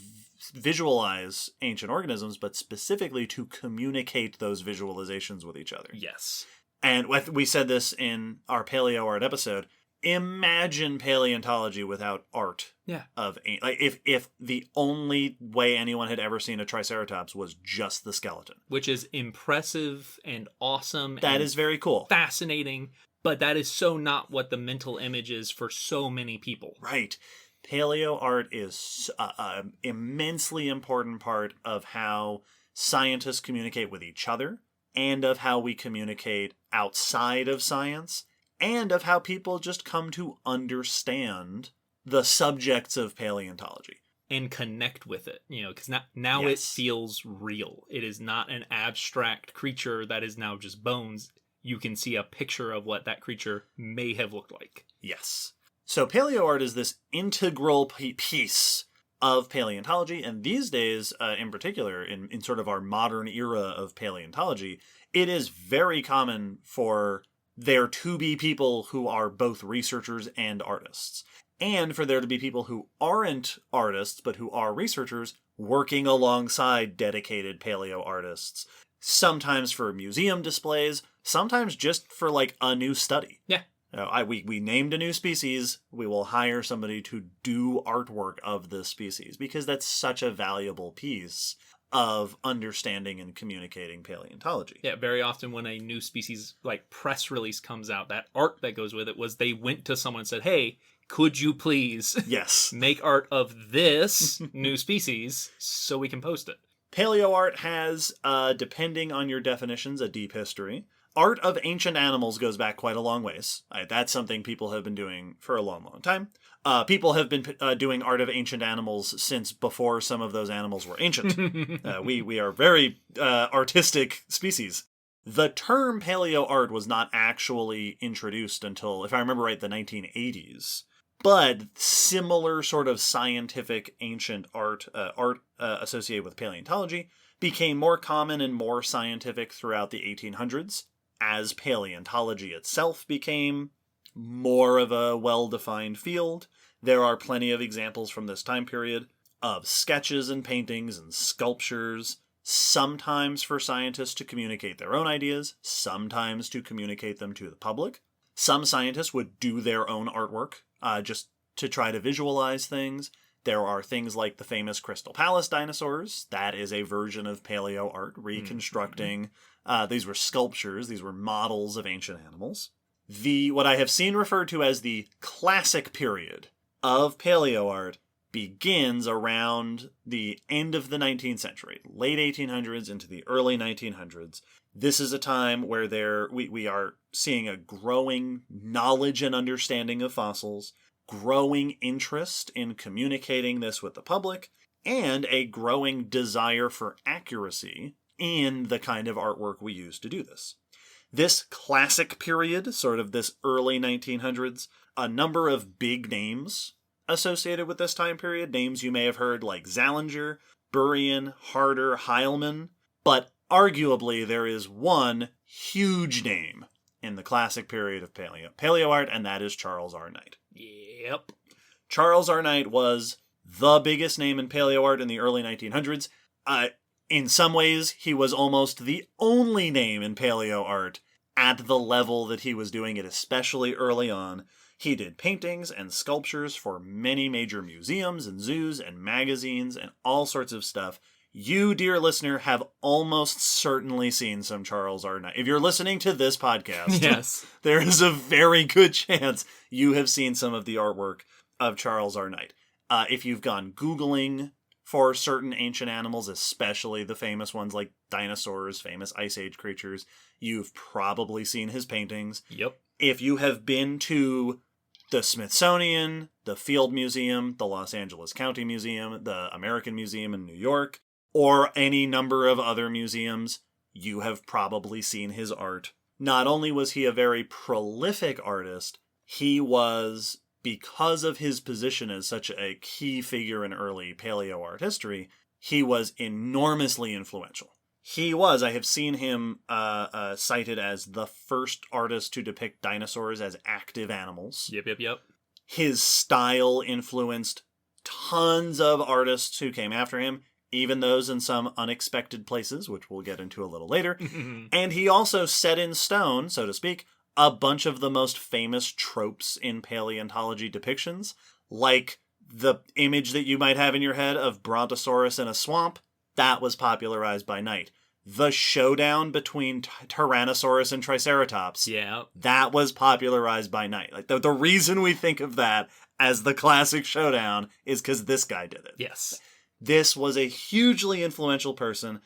visualize ancient organisms, but specifically to communicate those visualizations with each other. Yes. And we said this in our paleo art episode. Imagine paleontology without art. Yeah. Like if the only way anyone had ever seen a triceratops was just the skeleton. Which is impressive and awesome. That is very cool. Fascinating. But that is so not what the mental image is for so many people. Right. Paleo art is an immensely important part of how scientists communicate with each other, and of how we communicate outside of science, and of how people just come to understand the subjects of paleontology. And connect with it, because now Yes. It feels real. It is not an abstract creature that is now just bones. You can see a picture of what that creature may have looked like. Yes. So paleo art is this integral piece of paleontology, and these days, in particular, in sort of our modern era of paleontology, it is very common for there to be people who are both researchers and artists, and for there to be people who aren't artists but who are researchers working alongside dedicated paleo artists, sometimes for museum displays, sometimes just for like a new study. Yeah. We named a new species. We will hire somebody to do artwork of this species because that's such a valuable piece of understanding and communicating paleontology. Yeah, very often when a new species like press release comes out, that art that goes with it was they went to someone and said, "Hey, could you please make art of this new species so we can post it?" Paleo art has, depending on your definitions, a deep history. Art of ancient animals goes back quite a long ways. That's something people have been doing for a long, long time. People have been doing art of ancient animals since before some of those animals were ancient. We are very artistic species. The term paleo art was not actually introduced until, if I remember right, the 1980s. But similar sort of scientific ancient art associated with paleontology became more common and more scientific throughout the 1800s. As paleontology itself became more of a well-defined field, there are plenty of examples from this time period of sketches and paintings and sculptures, sometimes for scientists to communicate their own ideas, sometimes to communicate them to the public. Some scientists would do their own artwork, just to try to visualize things. There are things like the famous Crystal Palace dinosaurs. That is a version of paleo art, reconstructing. These were sculptures. These were models of ancient animals. What I have seen referred to as the classic period of paleo art begins around the end of the 19th century, late 1800s into the early 1900s. This is a time where we are seeing a growing knowledge and understanding of fossils, growing interest in communicating this with the public, and a growing desire for accuracy in the kind of artwork we use to do this. This classic period, sort of this early 1900s, a number of big names associated with this time period, names you may have heard like Zallinger, Burian, Harder, Heilmann, but arguably there is one huge name in the classic period of paleo art, and that is Charles R. Knight. Yep. Charles R. Knight was the biggest name in paleo art in the early 1900s. In some ways, he was almost the only name in paleo art at the level that he was doing it, especially early on. He did paintings and sculptures for many major museums and zoos and magazines and all sorts of stuff. You, dear listener, have almost certainly seen some Charles R. Knight. If you're listening to this podcast, yes, there is a very good chance you have seen some of the artwork of Charles R. Knight. If you've gone Googling for certain ancient animals, especially the famous ones like dinosaurs, famous Ice Age creatures, you've probably seen his paintings. Yep. If you have been to the Smithsonian, the Field Museum, the Los Angeles County Museum, the American Museum in New York, or any number of other museums, you have probably seen his art. Not only was he a very prolific artist, he was, because of his position as such a key figure in early paleo art history, he was enormously influential. I have seen him cited as the first artist to depict dinosaurs as active animals. Yep. His style influenced tons of artists who came after him, even those in some unexpected places, which we'll get into a little later. And he also set in stone, so to speak, a bunch of the most famous tropes in paleontology depictions, like the image that you might have in your head of Brontosaurus in a swamp. That was popularized by Knight. The showdown between Tyrannosaurus and Triceratops. Yeah. That was popularized by Knight. Like the reason we think of that as the classic showdown is because this guy did it. Yes. This was a hugely influential person.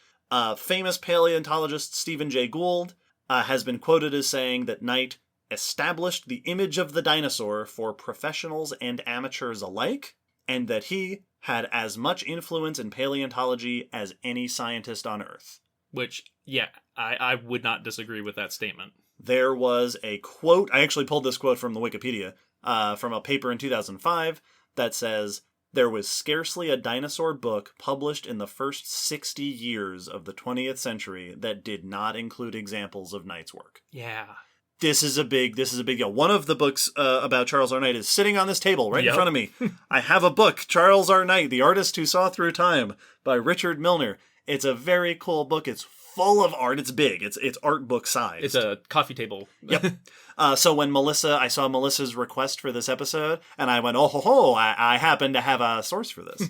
Famous paleontologist Stephen Jay Gould has been quoted as saying that Knight established the image of the dinosaur for professionals and amateurs alike, and that he had as much influence in paleontology as any scientist on Earth. Which, yeah, I would not disagree with that statement. There was a quote, I actually pulled this quote from the Wikipedia, from a paper in 2005 that says, "There was scarcely a dinosaur book published in the first 60 years of the 20th century that did not include examples of Knight's work." Yeah. This is a big deal. One of the books about Charles R. Knight is sitting on this table right in front of me. I have a book, Charles R. Knight, The Artist Who Saw Through Time, by Richard Milner. It's a very cool book. It's full of art. It's big. It's art book size. It's a coffee table. Yep. So when I saw Melissa's request for this episode, and I went, I happen to have a source for this.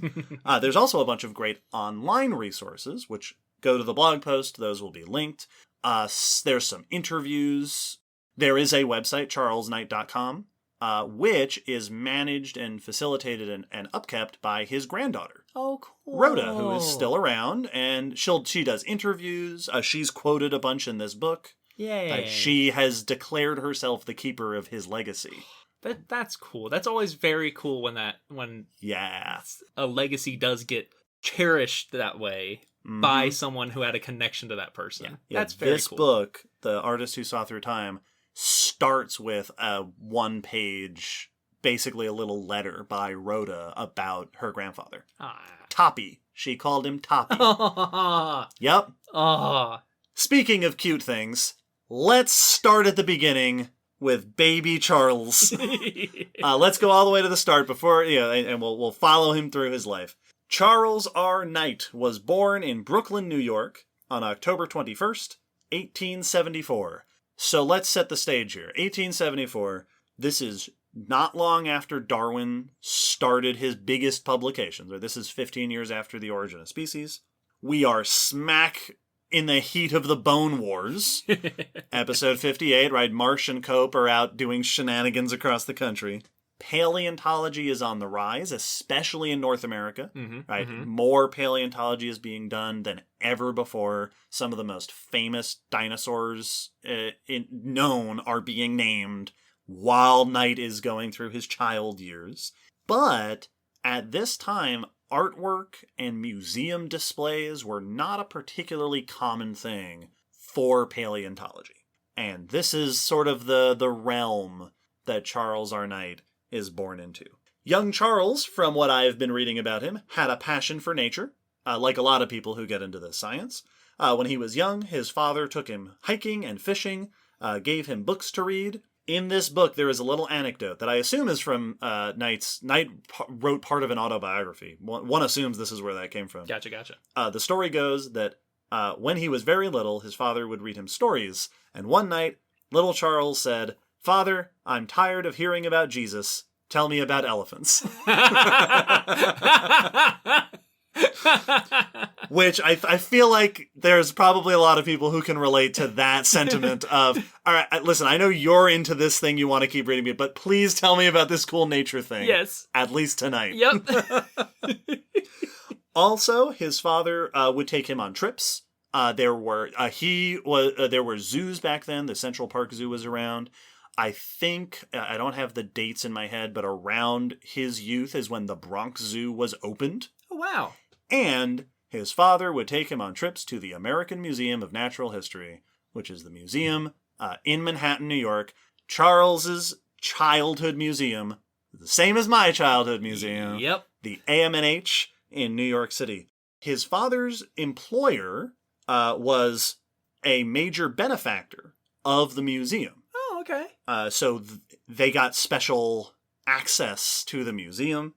There's also a bunch of great online resources, which go to the blog post. Those will be linked. There's some interviews. There is a website, charlesknight.com, which is managed and facilitated and upkept by his granddaughter. Oh, cool. Rhoda, who is still around, and she does interviews. She's quoted a bunch in this book. Yay. She has declared herself the keeper of his legacy. That's cool. That's always very cool when a legacy does get cherished that way by someone who had a connection to that person. Yeah. That's very cool. This book, The Artist Who Saw Through Time, starts with a one-page, basically a little letter by Rhoda about her grandfather. Toppy. She called him Toppy. Yep. Speaking of cute things, let's start at the beginning with baby Charles. Let's go all the way to the start and we'll follow him through his life. Charles R. Knight was born in Brooklyn, New York on October 21st, 1874. So let's set the stage here. 1874, this is not long after Darwin started his biggest publications, or this is 15 years after The Origin of Species. We are smack in the heat of the Bone Wars. Episode 58, right? Marsh and Cope are out doing shenanigans across the country. Paleontology is on the rise, especially in North America, right? More paleontology is being done than ever before. Some of the most famous dinosaurs known are being named while Knight is going through his child years. But at this time, artwork and museum displays were not a particularly common thing for paleontology. And this is sort of the realm that Charles R. Knight is born into. Young Charles, from what I've been reading about him, had a passion for nature, like a lot of people who get into this science. When he was young, his father took him hiking and fishing, gave him books to read. In this book, there is a little anecdote that I assume is from Knight wrote part of an autobiography. One assumes this is where that came from. Gotcha. The story goes that when he was very little, his father would read him stories, and one night, little Charles said, "Father, I'm tired of hearing about Jesus. Tell me about elephants." Which I feel like there's probably a lot of people who can relate to that sentiment of, all right, listen, I know you're into this thing, you want to keep reading me, but please tell me about this cool nature thing. Yes. At least tonight. Yep. Also, his father would take him on trips. There were zoos back then. The Central Park Zoo was around. I think, I don't have the dates in my head, but around his youth is when the Bronx Zoo was opened. Oh, wow. And his father would take him on trips to the American Museum of Natural History, which is the museum in Manhattan, New York. Charles's childhood museum, the same as my childhood museum. Yep. The AMNH in New York City. His father's employer was a major benefactor of the museum. Oh, okay. So they got special access to the museum,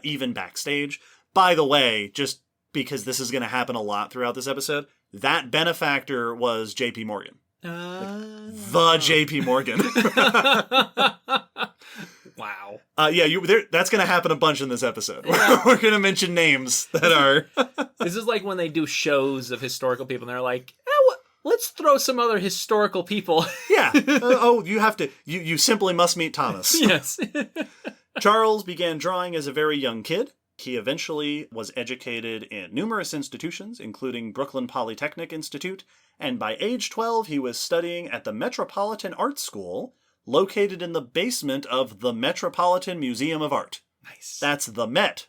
even backstage. By the way, just because this is going to happen a lot throughout this episode, that benefactor was J.P. Morgan. The J.P. Morgan. Wow. That's going to happen a bunch in this episode. Yeah. We're going to mention names that are... This is like when they do shows of historical people, and they're like, let's throw some other historical people. Yeah. You have to... You simply must meet Thomas. Yes. Charles began drawing as a very young kid. He eventually was educated in numerous institutions, including Brooklyn Polytechnic Institute, and by age 12 he was studying at the Metropolitan Art School, located in the basement of the Metropolitan Museum of Art. Nice. That's the Met,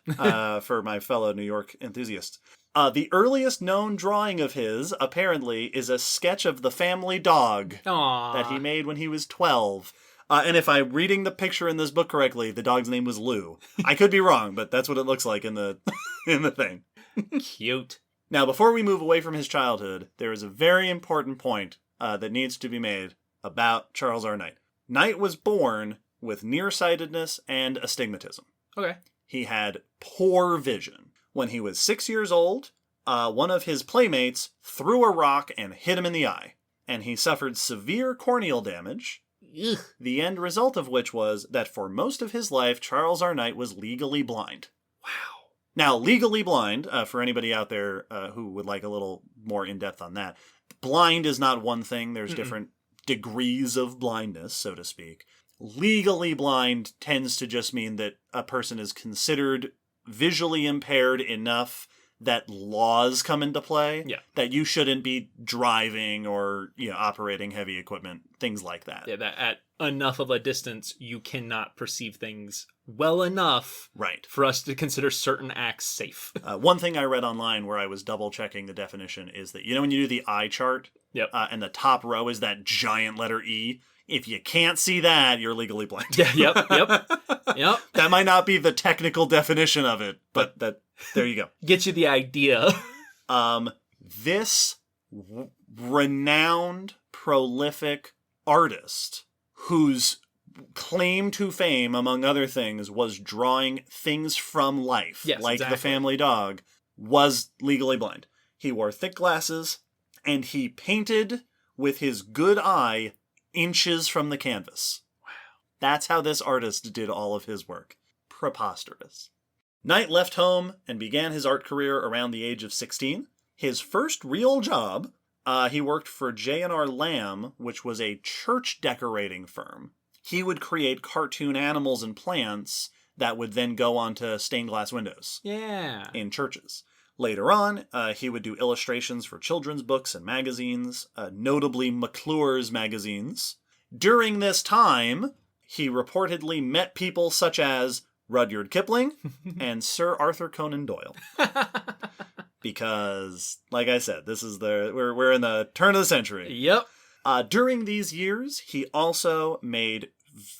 for my fellow New York enthusiasts. The earliest known drawing of his, apparently, is a sketch of the family dog that he made when he was 12. And if I'm reading the picture in this book correctly, the dog's name was Lou. I could be wrong, but that's what it looks like in the thing. Cute. Now, before we move away from his childhood, there is a very important point that needs to be made about Charles R. Knight. Knight was born with nearsightedness and astigmatism. Okay. He had poor vision. When he was 6 years old, one of his playmates threw a rock and hit him in the eye, and he suffered severe corneal damage. Ugh. The end result of which was that for most of his life, Charles R. Knight was legally blind. Wow. Now, legally blind, for anybody out there who would like a little more in-depth on that, blind is not one thing. There's different degrees of blindness, so to speak. Legally blind tends to just mean that a person is considered visually impaired enough that laws come into play. Yeah. That you shouldn't be driving or operating heavy equipment, things like that. Yeah, that at enough of a distance, you cannot perceive things well enough for us to consider certain acts safe. One thing I read online where I was double-checking the definition is that, when you do the eye chart, and the top row is that giant letter E, if you can't see that, you're legally blind. Yep. That might not be the technical definition of it, but there you go. Get you the idea. This renowned, prolific artist whose claim to fame, among other things, was drawing things from life, like the family dog, was legally blind. He wore thick glasses, and he painted with his good eye inches from the canvas. Wow. That's how this artist did all of his work. Preposterous. Knight left home and began his art career around the age of 16. His first real job, he worked for J&R Lamb, which was a church decorating firm. He would create cartoon animals and plants that would then go onto stained glass windows. Yeah. In churches. Later on, he would do illustrations for children's books and magazines, notably McClure's magazines. During this time, he reportedly met people such as Rudyard Kipling and Sir Arthur Conan Doyle. Because, like I said, this is we're in the turn of the century. Yep. During these years, he also made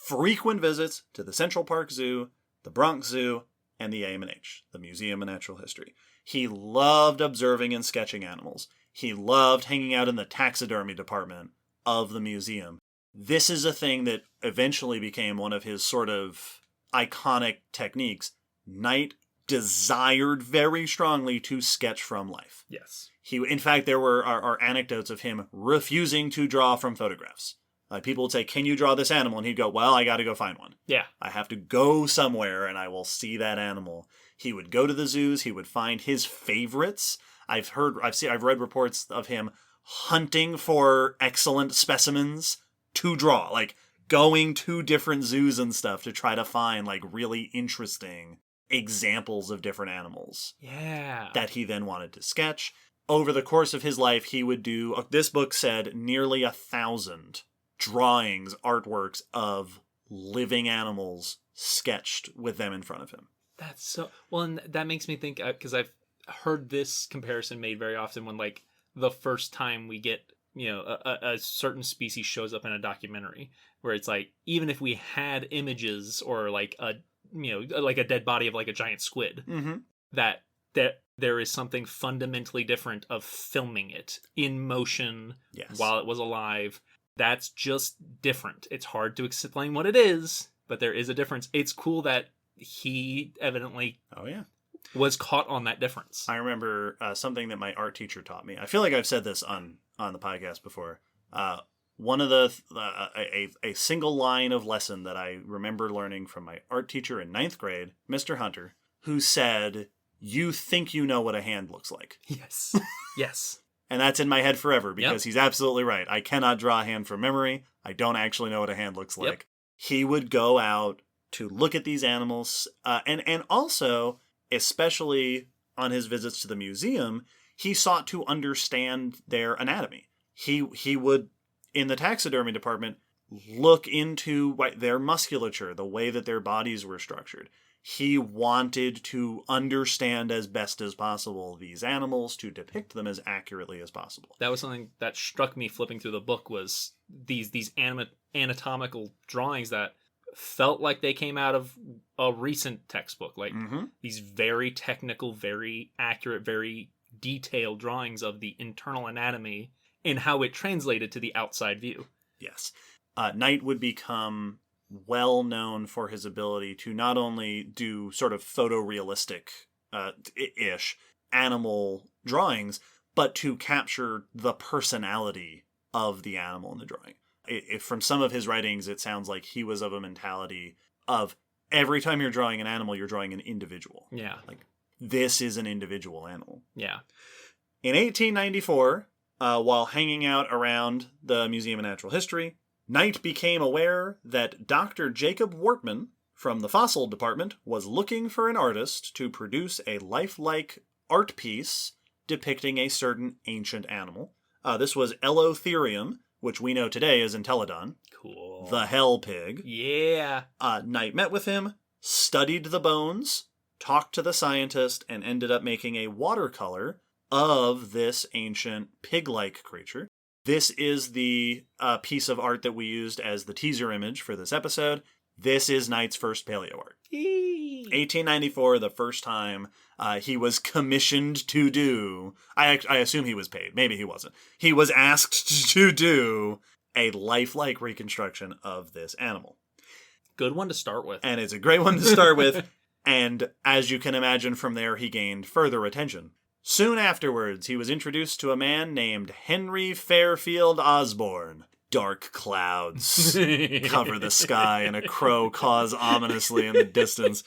frequent visits to the Central Park Zoo, the Bronx Zoo, and the AM&H, the Museum of Natural History. He loved observing and sketching animals. He loved hanging out in the taxidermy department of the museum. This is a thing that eventually became one of his sort of iconic techniques. Knight desired very strongly to sketch from life. Yes. In fact, there are anecdotes of him refusing to draw from photographs. People would say, "Can you draw this animal?" And he'd go, "Well, I got to go find one. Yeah. I have to go somewhere and I will see that animal." He would go to the zoos. He would find his favorites. I've read reports of him hunting for excellent specimens to draw, like going to different zoos and stuff to try to find like really interesting examples of different animals. Yeah. That he then wanted to sketch. Over the course of his life, he would do, this book said, nearly 1,000 drawings, artworks of living animals sketched with them in front of him. That's so... Well, and that makes me think, because I've heard this comparison made very often when, like, the first time we get, a certain species shows up in a documentary, where it's like, even if we had images or, like, like a dead body of, like, a giant squid, that there is something fundamentally different of filming it in motion while it was alive. That's just different. It's hard to explain what it is, but there is a difference. It's cool that he evidently was caught on that difference. I remember something that my art teacher taught me. I feel like I've said this on the podcast before. One of a single line of lesson that I remember learning from my art teacher in 9th grade, Mr. Hunter, who said, "You think you know what a hand looks like." Yes. Yes. And that's in my head forever because he's absolutely right. I cannot draw a hand from memory. I don't actually know what a hand looks like. Yep. He would go out to look at these animals. And also, especially on his visits to the museum, he sought to understand their anatomy. He would, in the taxidermy department, look into their musculature, the way that their bodies were structured. He wanted to understand as best as possible these animals, to depict them as accurately as possible. That was something that struck me flipping through the book, was these anatomical drawings that felt like they came out of a recent textbook. Like these very technical, very accurate, very detailed drawings of the internal anatomy and how it translated to the outside view. Yes. Knight would become well known for his ability to not only do sort of photorealistic ish animal drawings, but to capture the personality of the animal in the drawing. From some of his writings, it sounds like he was of a mentality of every time you're drawing an animal, you're drawing an individual. Yeah. Like, this is an individual animal. Yeah. In 1894, while hanging out around the Museum of Natural History, Knight became aware that Dr. Jacob Wortman from the fossil department was looking for an artist to produce a lifelike art piece depicting a certain ancient animal. This was Elotherium, which we know today as Entelodon. Cool. The hell pig. Yeah. Knight met with him, studied the bones, talked to the scientist, and ended up making a watercolor of this ancient pig-like creature. This is the piece of art that we used as the teaser image for this episode. This is Knight's first paleo art. 1894, the first time he was commissioned to do... I assume he was paid. Maybe he wasn't. He was asked to do a lifelike reconstruction of this animal. Good one to start with. And it's a great one to start with. And as you can imagine, from there he gained further attention. Soon afterwards, he was introduced to a man named Henry Fairfield Osborn. dark clouds cover the sky and a crow caws ominously in the distance.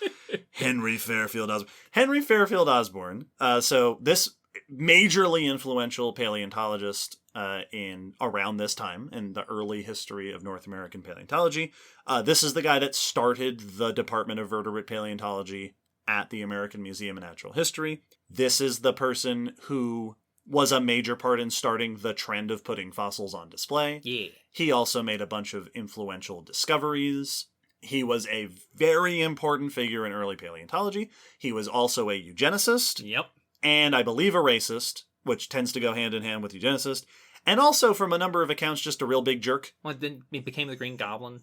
Henry Fairfield Osborn. So this majorly influential paleontologist in around this time in the early history of North American paleontology. This is the guy that started the Department of Vertebrate Paleontology at the American Museum of Natural History. This is the person who was a major part in starting the trend of putting fossils on display. Yeah. He also made a bunch of influential discoveries. He was a very important figure in early paleontology. He was also a eugenicist. Yep. And I believe a racist, which tends to go hand in hand with eugenicist. And also, from a number of accounts, just a real big jerk. Well, then he became the Green Goblin.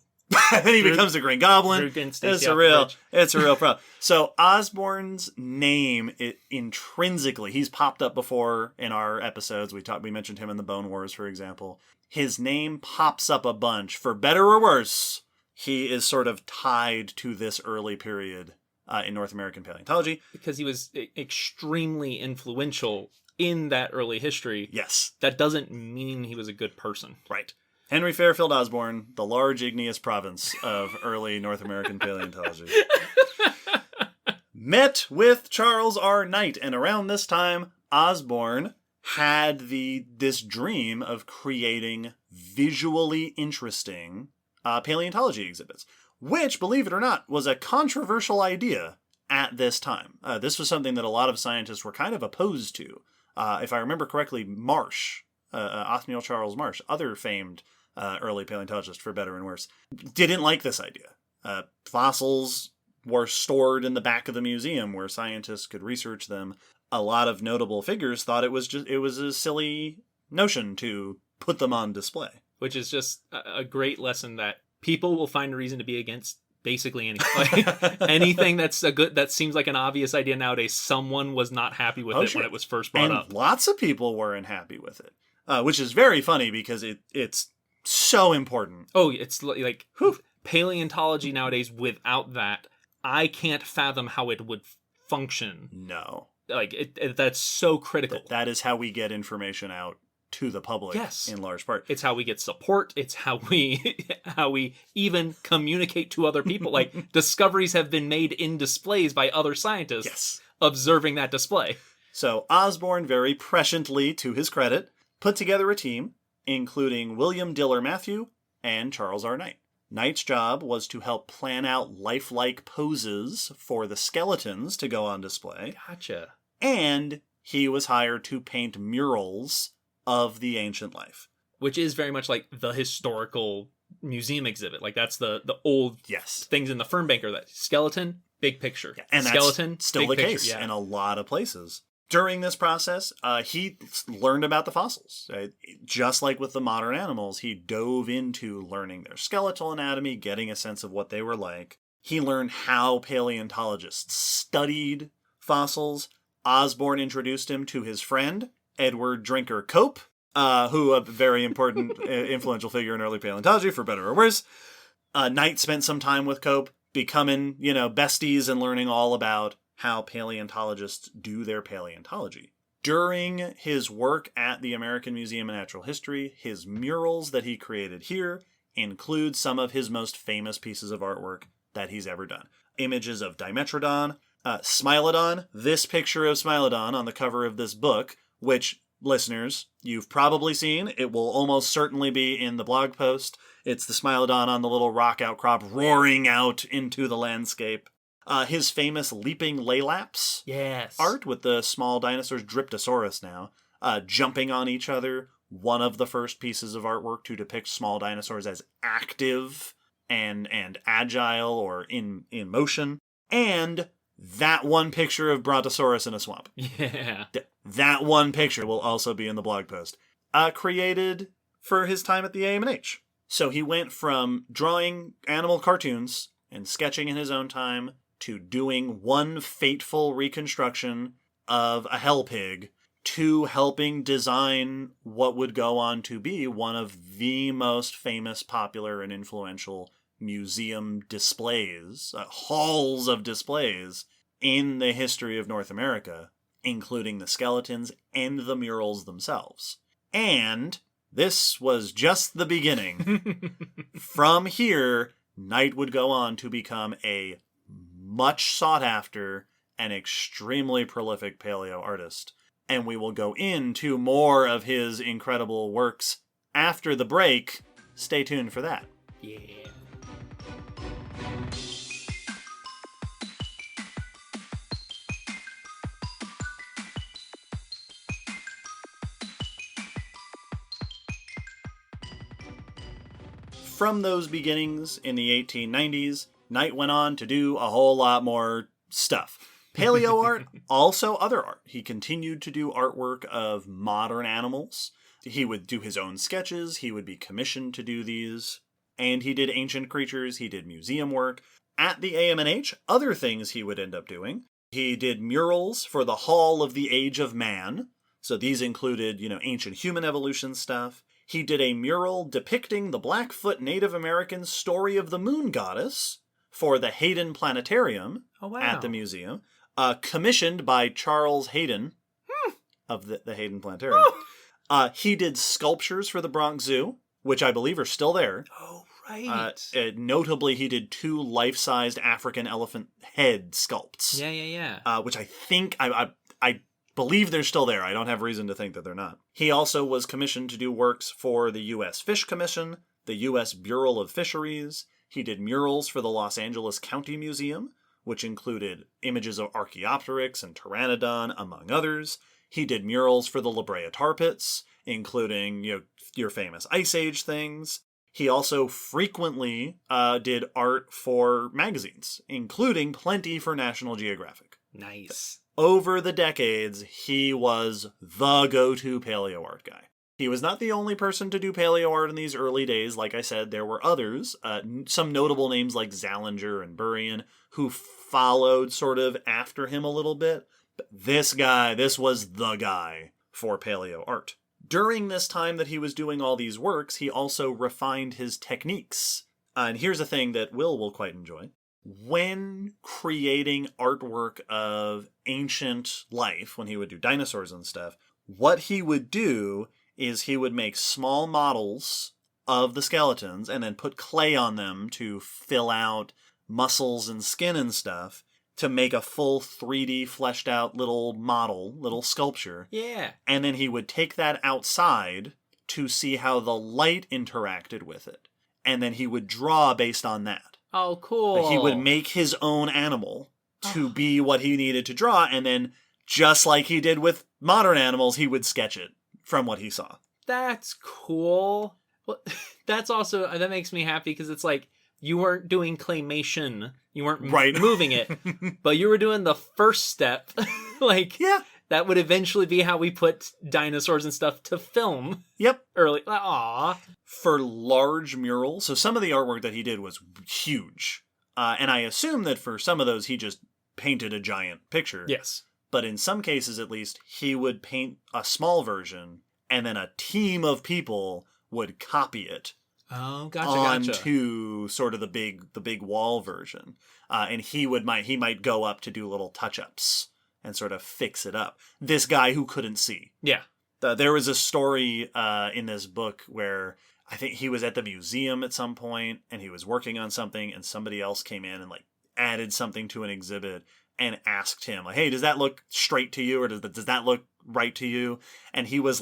Then he becomes the Green Goblin. It's a real problem. So Osborn's name, intrinsically, he's popped up before in our episodes. We mentioned him in the Bone Wars, for example. His name pops up a bunch, for better or worse. He is sort of tied to this early period in North American paleontology because he was extremely influential in that early history. Yes, that doesn't mean he was a good person. Right. Henry Fairfield Osborn, the large igneous province of early North American paleontology. Met with Charles R. Knight, and around this time, Osborn had this dream of creating visually interesting paleontology exhibits, which, believe it or not, was a controversial idea at this time. This was something that a lot of scientists were kind of opposed to. If I remember correctly, Marsh, Othniel Charles Marsh, other famed early paleontologist for better and worse, didn't like this idea. Fossils were stored in the back of the museum where scientists could research them. A lot of notable figures thought it was a silly notion to put them on display. Which is just a great lesson that people will find a reason to be against basically anything. Anything that seems like an obvious idea nowadays, someone was not happy with it when it was first brought up. Lots of people weren't happy with it, which is very funny because it's so important. Oh, it's like paleontology nowadays. Without that, I can't fathom how it would function. No. Like, that's so critical. That is how we get information out to the public, yes, in large part. It's how we get support. It's how we even communicate to other people. Like, discoveries have been made in displays by other scientists, yes, observing that display. So Osborn, very presciently to his credit, put together a team, including William Diller Matthew and Charles R. Knight. Knight's job was to help plan out lifelike poses for the skeletons to go on display. Gotcha. And he was hired to paint murals of the ancient life. Which is very much like the historical museum exhibit. Like, that's the old things in the Fernbank, that skeleton, big picture. Yeah, and skeleton, that's still the case in a lot of places. During this process, he learned about the fossils. Just like with the modern animals, he dove into learning their skeletal anatomy, getting a sense of what they were like. He learned how paleontologists studied fossils. Osborn introduced him to his friend, Edward Drinker Cope, who a very important, influential figure in early paleontology, for better or worse. Knight spent some time with Cope, becoming, besties and learning all about how paleontologists do their paleontology. During his work at the American Museum of Natural History, his murals that he created here include some of his most famous pieces of artwork that he's ever done. Images of Dimetrodon, Smilodon, this picture of Smilodon on the cover of this book, which, listeners, you've probably seen. It will almost certainly be in the blog post. It's the Smilodon on the little rock outcrop roaring out into the landscape. His famous leaping Laelaps art with the small dinosaurs, Dryptosaurus now, jumping on each other. One of the first pieces of artwork to depict small dinosaurs as active and agile or in motion. And that one picture of Brontosaurus in a swamp. Yeah. That one picture will also be in the blog post. Created for his time at the AMNH. So he went from drawing animal cartoons and sketching in his own time to doing one fateful reconstruction of a hell pig to helping design what would go on to be one of the most famous, popular, and influential museum displays, halls of displays in the history of North America, including the skeletons and the murals themselves. And this was just the beginning. From here, Knight would go on to become a much sought after and extremely prolific paleo artist. And we will go into more of his incredible works after the break. Stay tuned for that. Yeah. From those beginnings in the 1890s, Knight went on to do a whole lot more stuff. Paleo art, also other art. He continued to do artwork of modern animals. He would do his own sketches. He would be commissioned to do these. And he did ancient creatures. He did museum work. At the AMNH, other things he would end up doing. He did murals for the Hall of the Age of Man. So these included, ancient human evolution stuff. He did a mural depicting the Blackfoot Native American story of the moon goddess for the Hayden Planetarium at the museum, commissioned by Charles Hayden of the Hayden Planetarium. He did sculptures for the Bronx Zoo, which I believe are still there. Oh, right. Notably, he did 2 life-sized African elephant head sculpts. Yeah. Which I think, I believe they're still there. I don't have reason to think that they're not. He also was commissioned to do works for the U.S. Fish Commission, the U.S. Bureau of Fisheries. He did murals for the Los Angeles County Museum, which included images of Archaeopteryx and Pteranodon, among others. He did murals for the La Brea Tar Pits, including your famous Ice Age things. He also frequently did art for magazines, including plenty for National Geographic. Nice. Over the decades, he was the go-to paleo art guy. He was not the only person to do paleo art in these early days. Like I said, there were others, some notable names like Zallinger and Burian, who followed sort of after him a little bit. But this was the guy for paleo art. During this time that he was doing all these works, he also refined his techniques. And here's a thing that will quite enjoy. When creating artwork of ancient life, when he would do dinosaurs and stuff, what he would do is he would make small models of the skeletons and then put clay on them to fill out muscles and skin and stuff to make a full 3D fleshed out little sculpture. Yeah. And then he would take that outside to see how the light interacted with it. And then he would draw based on that. Oh, cool. Like he would make his own animal to be what he needed to draw, and then, just like he did with modern animals, he would sketch it from what he saw. That's cool. Well, that's also, that makes me happy, because it's like, you weren't doing claymation, you weren't moving it, but you were doing the first step. That would eventually be how we put dinosaurs and stuff to film. Yep. Early. Aww. For large murals, so some of the artwork that he did was huge. And I assume that for some of those, he just painted a giant picture. Yes. But in some cases, at least, he would paint a small version, and then a team of people would copy it. Oh, gotcha. Onto sort of the big wall version. And he might go up to do little touch-ups and sort of fix it up. This guy who couldn't see. Yeah. There was a story in this book where I think he was at the museum at some point and he was working on something and somebody else came in and added something to an exhibit and asked him, hey, does that look straight to you or does that look right to you? And he was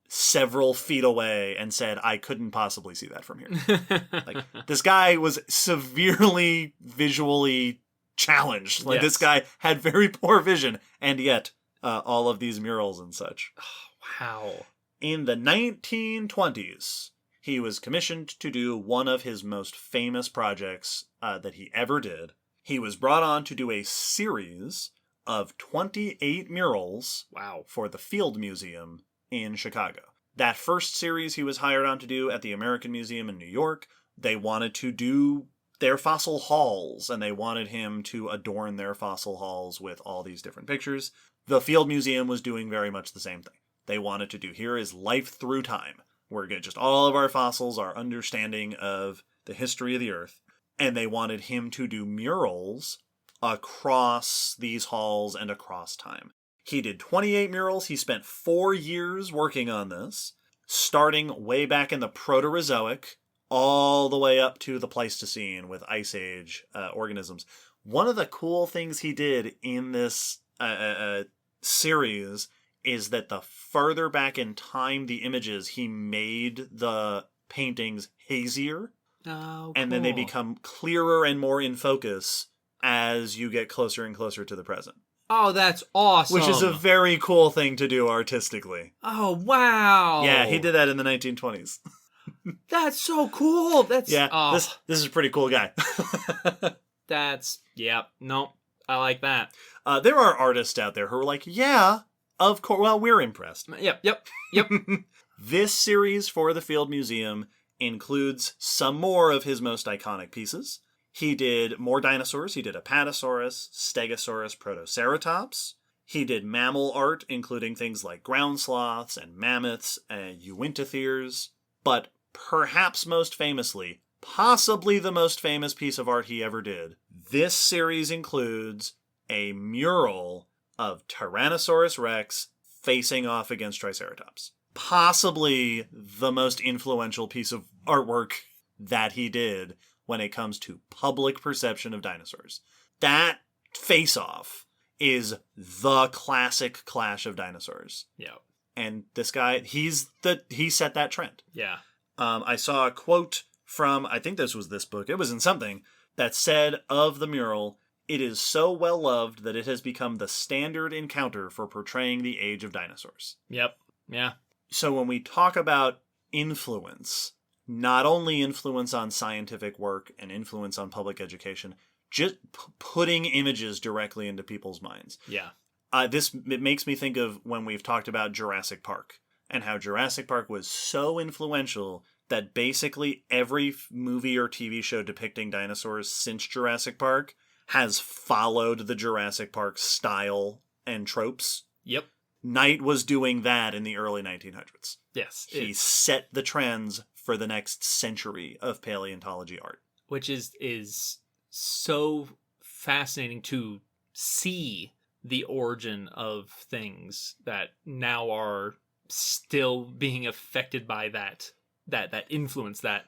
several feet away and said, I couldn't possibly see that from here. This guy was severely visually challenged. Yes. This guy had very poor vision, and yet all of these murals and such. Oh, wow. In the 1920s, he was commissioned to do one of his most famous projects that he ever did. He was brought on to do a series of 28 murals for the Field Museum in Chicago. That first series he was hired on to do at the American Museum in New York. They wanted to do their fossil halls, and they wanted him to adorn their fossil halls with all these different pictures. The Field Museum was doing very much the same thing. They wanted to do, here is life through time. We're going to just all of our fossils, our understanding of the history of the Earth, and they wanted him to do murals across these halls and across time. He did 28 murals. He spent 4 years working on this. starting way back in the Proterozoic, all the way up to the Pleistocene with Ice Age organisms. One of the cool things he did in this series is that the further back in time the images, he made the paintings hazier. Oh, cool. And then they become clearer and more in focus as you get closer and closer to the present. Oh, that's awesome. Which is a very cool thing to do artistically. Oh, wow. Yeah, he did that in the 1920s. That's so cool. That's this is a pretty cool guy. No, I like that. There are artists out there who are like, yeah, of course. Well, we're impressed. Yep. This series for the Field Museum includes some more of his most iconic pieces. He did more dinosaurs. He did Apatosaurus, Stegosaurus, Protoceratops. He did mammal art, including things like ground sloths and mammoths and uintatheres. But perhaps most famously, possibly the most famous piece of art he ever did, this series includes a mural of Tyrannosaurus Rex facing off against Triceratops. Possibly the most influential piece of artwork that he did when it comes to public perception of dinosaurs. That face-off is the classic clash of dinosaurs. Yeah. And this guy, he set that trend. Yeah. I saw a quote from, I think this was this book, it was in something, that said of the mural, "It is so well loved that it has become the standard encounter for portraying the age of dinosaurs." Yep. Yeah. So when we talk about influence, not only influence on scientific work and influence on public education, just putting images directly into people's minds. Yeah. It makes me think of when we've talked about Jurassic Park and how Jurassic Park was so influential that basically every movie or TV show depicting dinosaurs since Jurassic Park has followed the Jurassic Park style and tropes. Yep. Knight was doing that in the early 1900s. Yes. He set the trends for the next century of paleontology art. Which is so fascinating to see the origin of things that now are still being affected by that influence, that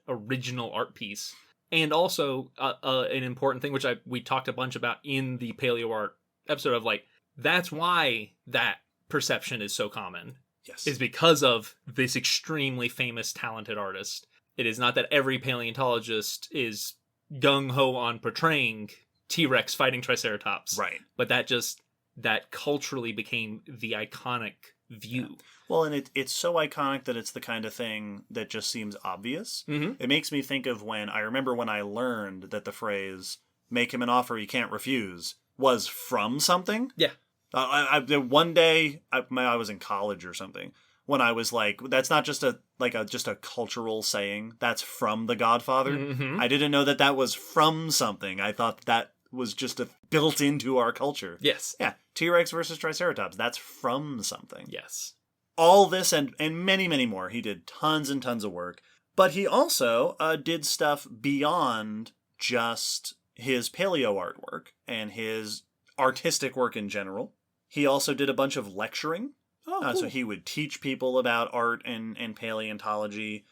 original art piece. And also an important thing, which we talked a bunch about in the paleo art episode, of like, that's why that perception is so common. Yes. Is because of this extremely famous, talented artist. It is not that every paleontologist is gung-ho on portraying T-Rex fighting Triceratops. Right. But that culturally became the iconic view. Yeah. Well, and it's so iconic that it's the kind of thing that just seems obvious. Mm-hmm. It makes me think of when I learned that the phrase, "make him an offer he can't refuse," was from something. Yeah. One day, I was in college or something, when I was like, that's not just a cultural saying, that's from The Godfather. Mm-hmm. I didn't know that was from something. I thought that was just built into our culture. Yes. Yeah, T-Rex versus Triceratops, that's from something. Yes. All this and many, many more. He did tons and tons of work. But he also did stuff beyond just his paleo artwork and his artistic work in general. He also did a bunch of lecturing. Oh, cool. So he would teach people about art and paleontology.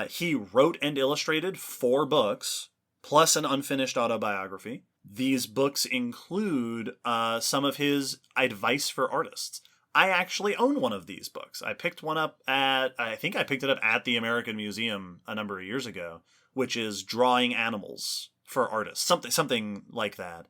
He wrote and illustrated 4 books, plus an unfinished autobiography. These books include some of his advice for artists. I actually own one of these books. I picked one up I think I picked it up at the American Museum a number of years ago, which is Drawing Animals for Artists, something like that,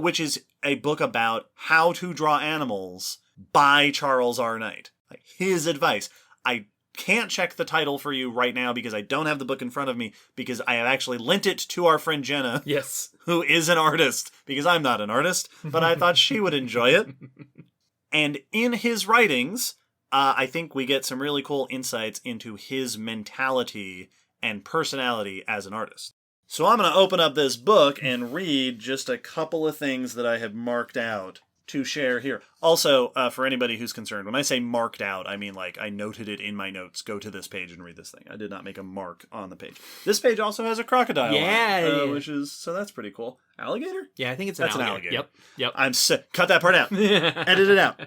which is a book about how to draw animals by Charles R. Knight. Like, his advice. I can't check the title for you right now because I don't have the book in front of me, because I have actually lent it to our friend Jenna. Yes. Who is an artist, because I'm not an artist, but I thought she would enjoy it. And in his writings, I think we get some really cool insights into his mentality and personality as an artist. So I'm going to open up this book and read just a couple of things that I have marked out to share here. Also, for anybody who's concerned, when I say marked out, I mean like I noted it in my notes. Go to this page and read this thing. I did not make a mark on the page. This page also has a crocodile yeah, on it, which is, so that's pretty cool. Alligator? Yeah, I think it's That's an an alligator. Yep. I'm sick. Cut that part out. Edit it out.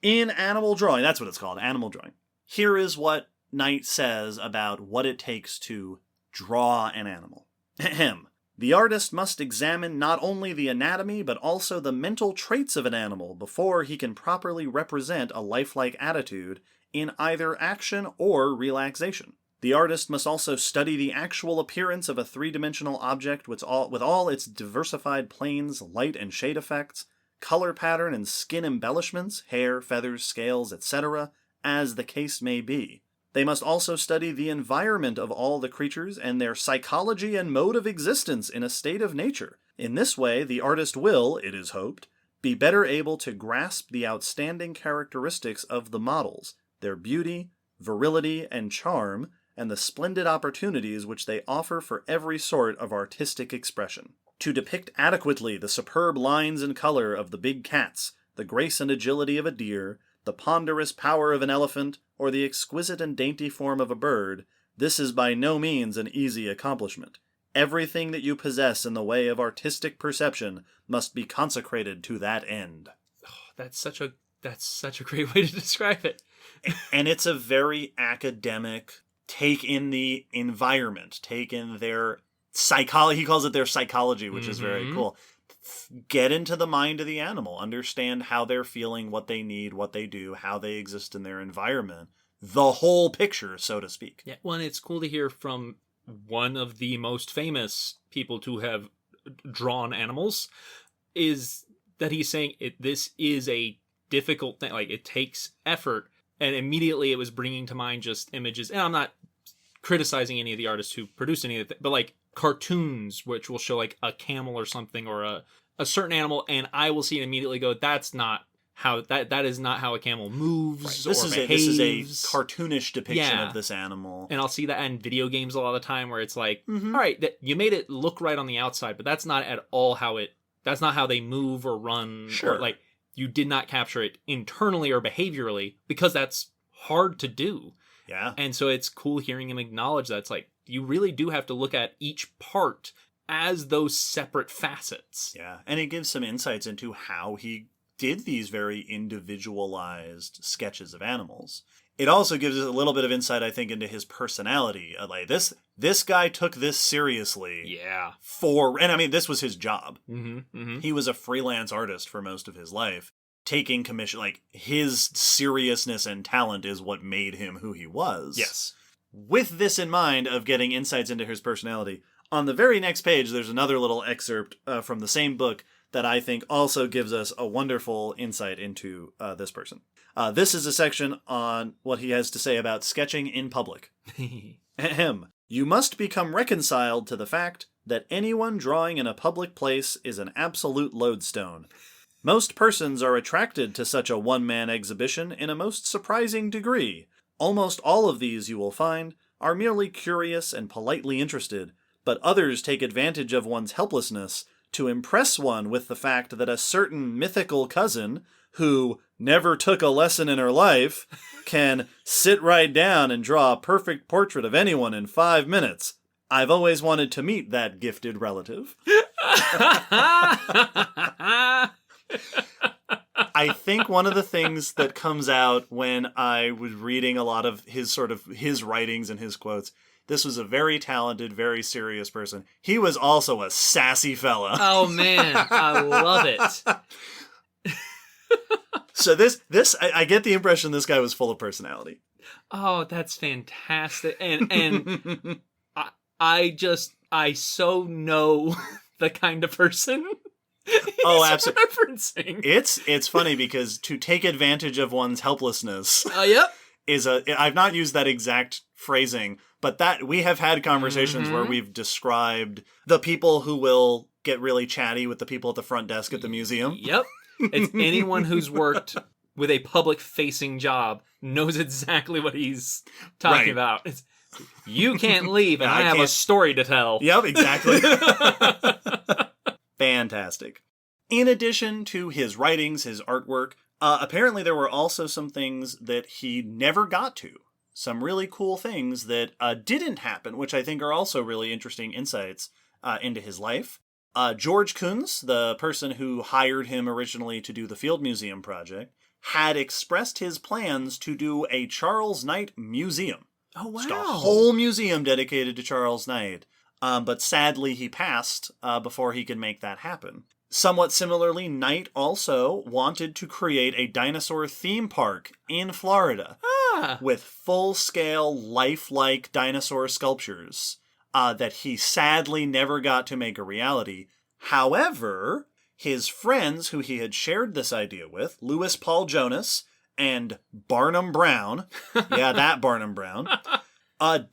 In animal drawing, that's what it's called, animal drawing. Here is what Knight says about what it takes to draw an animal. Ahem. The artist must examine not only the anatomy but also the mental traits of an animal before he can properly represent a lifelike attitude in either action or relaxation. The artist must also study the actual appearance of a three-dimensional object with all its diversified planes, light and shade effects, color pattern and skin embellishments, hair, feathers, scales, etc., as the case may be. They must also study the environment of all the creatures and their psychology and mode of existence in a state of nature. In this way, the artist will, it is hoped, be better able to grasp the outstanding characteristics of the models, their beauty, virility, and charm, and the splendid opportunities which they offer for every sort of artistic expression. To depict adequately the superb lines and color of the big cats, the grace and agility of a deer, the ponderous power of an elephant, or the exquisite and dainty form of a bird, this is by no means an easy accomplishment. Everything that you possess in the way of artistic perception must be consecrated to that end. Oh, that's such a great way to describe it. And it's a very academic take in the environment, take in their psychology. He calls it their psychology, which is very cool. Get into the mind of the animal, understand how they're feeling, what they need, what they do, how they exist in their environment. The whole picture, so to speak. Yeah, well, and it's cool to hear from one of the most famous people to have drawn animals, is that he's saying this is a difficult thing. Like, it takes effort. And immediately it was bringing to mind just images. And I'm not criticizing any of the artists who produced any of it, but like cartoons, which will show like a camel or something, or a certain animal, and I will see it immediately go, that's not how, that is not how a camel moves. Right. This is a cartoonish depiction of this animal. And I'll see that in video games a lot of the time, where it's like, all right, you made it look right on the outside, but that's not at all that's not how they move or run. Sure. Or like, you did not capture it internally or behaviorally, because that's hard to do. Yeah. And so it's cool hearing him acknowledge that. It's like, you really do have to look at each part as those separate facets. Yeah. And it gives some insights into how he did these very individualized sketches of animals. It also gives us a little bit of insight, I think, into his personality. Like, this guy took this seriously. Yeah. And I mean, this was his job. Mm-hmm. He was a freelance artist for most of his life, taking commission. Like, his seriousness and talent is what made him who he was. Yes. With this in mind of getting insights into his personality, on the very next page, there's another little excerpt from the same book that I think also gives us a wonderful insight into this person. This is a section on what he has to say about sketching in public. Ahem. You must become reconciled to the fact that anyone drawing in a public place is an absolute lodestone. Most persons are attracted to such a one-man exhibition in a most surprising degree. Almost all of these, you will find, are merely curious and politely interested, but others take advantage of one's helplessness to impress one with the fact that a certain mythical cousin, who never took a lesson in her life, can sit right down and draw a perfect portrait of anyone in 5 minutes. I've always wanted to meet that gifted relative. I think one of the things that comes out when I was reading a lot of his writings and his quotes, this was a very talented, very serious person. He was also a sassy fella. Oh man, I love it. So I get the impression this guy was full of personality. Oh, that's fantastic. And I so know the kind of person. Oh, absolutely. Referencing. It's funny because to take advantage of one's helplessness. Yep. I've not used that exact phrasing, but that we have had conversations where we've described the people who will get really chatty with the people at the front desk at the museum. Yep. It's anyone who's worked with a public-facing job knows exactly what he's talking about. You can't leave, and I have a story to tell. Yep, exactly. Fantastic. In addition to his writings, his artwork, apparently there were also some things that he never got to. Some really cool things that didn't happen, which I think are also really interesting insights into his life. George Kunz, the person who hired him originally to do the Field Museum project, had expressed his plans to do a Charles Knight museum. Oh, wow. Just a whole museum dedicated to Charles Knight. But sadly, he passed before he could make that happen. Somewhat similarly, Knight also wanted to create a dinosaur theme park in Florida with full-scale, lifelike dinosaur sculptures that he sadly never got to make a reality. However, his friends who he had shared this idea with, Louis Paul Jonas and Barnum Brown, yeah, that Barnum Brown,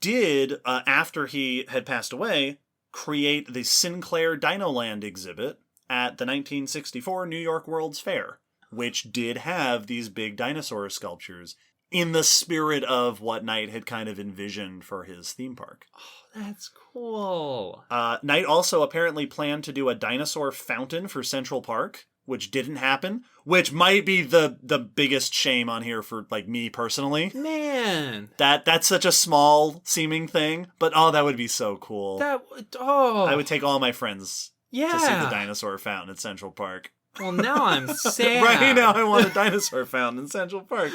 did, after he had passed away, create the Sinclair Dinoland exhibit at the 1964 New York World's Fair, which did have these big dinosaur sculptures in the spirit of what Knight had kind of envisioned for his theme park. Oh, that's cool. Knight also apparently planned to do a dinosaur fountain for Central Park, which didn't happen, which might be the biggest shame on here for, like, me personally. Man. That's such a small seeming thing, but that would be so cool. I would take all my friends to see the dinosaur fountain at Central Park. Well, now I'm sad. Right now I want a dinosaur fountain in Central Park.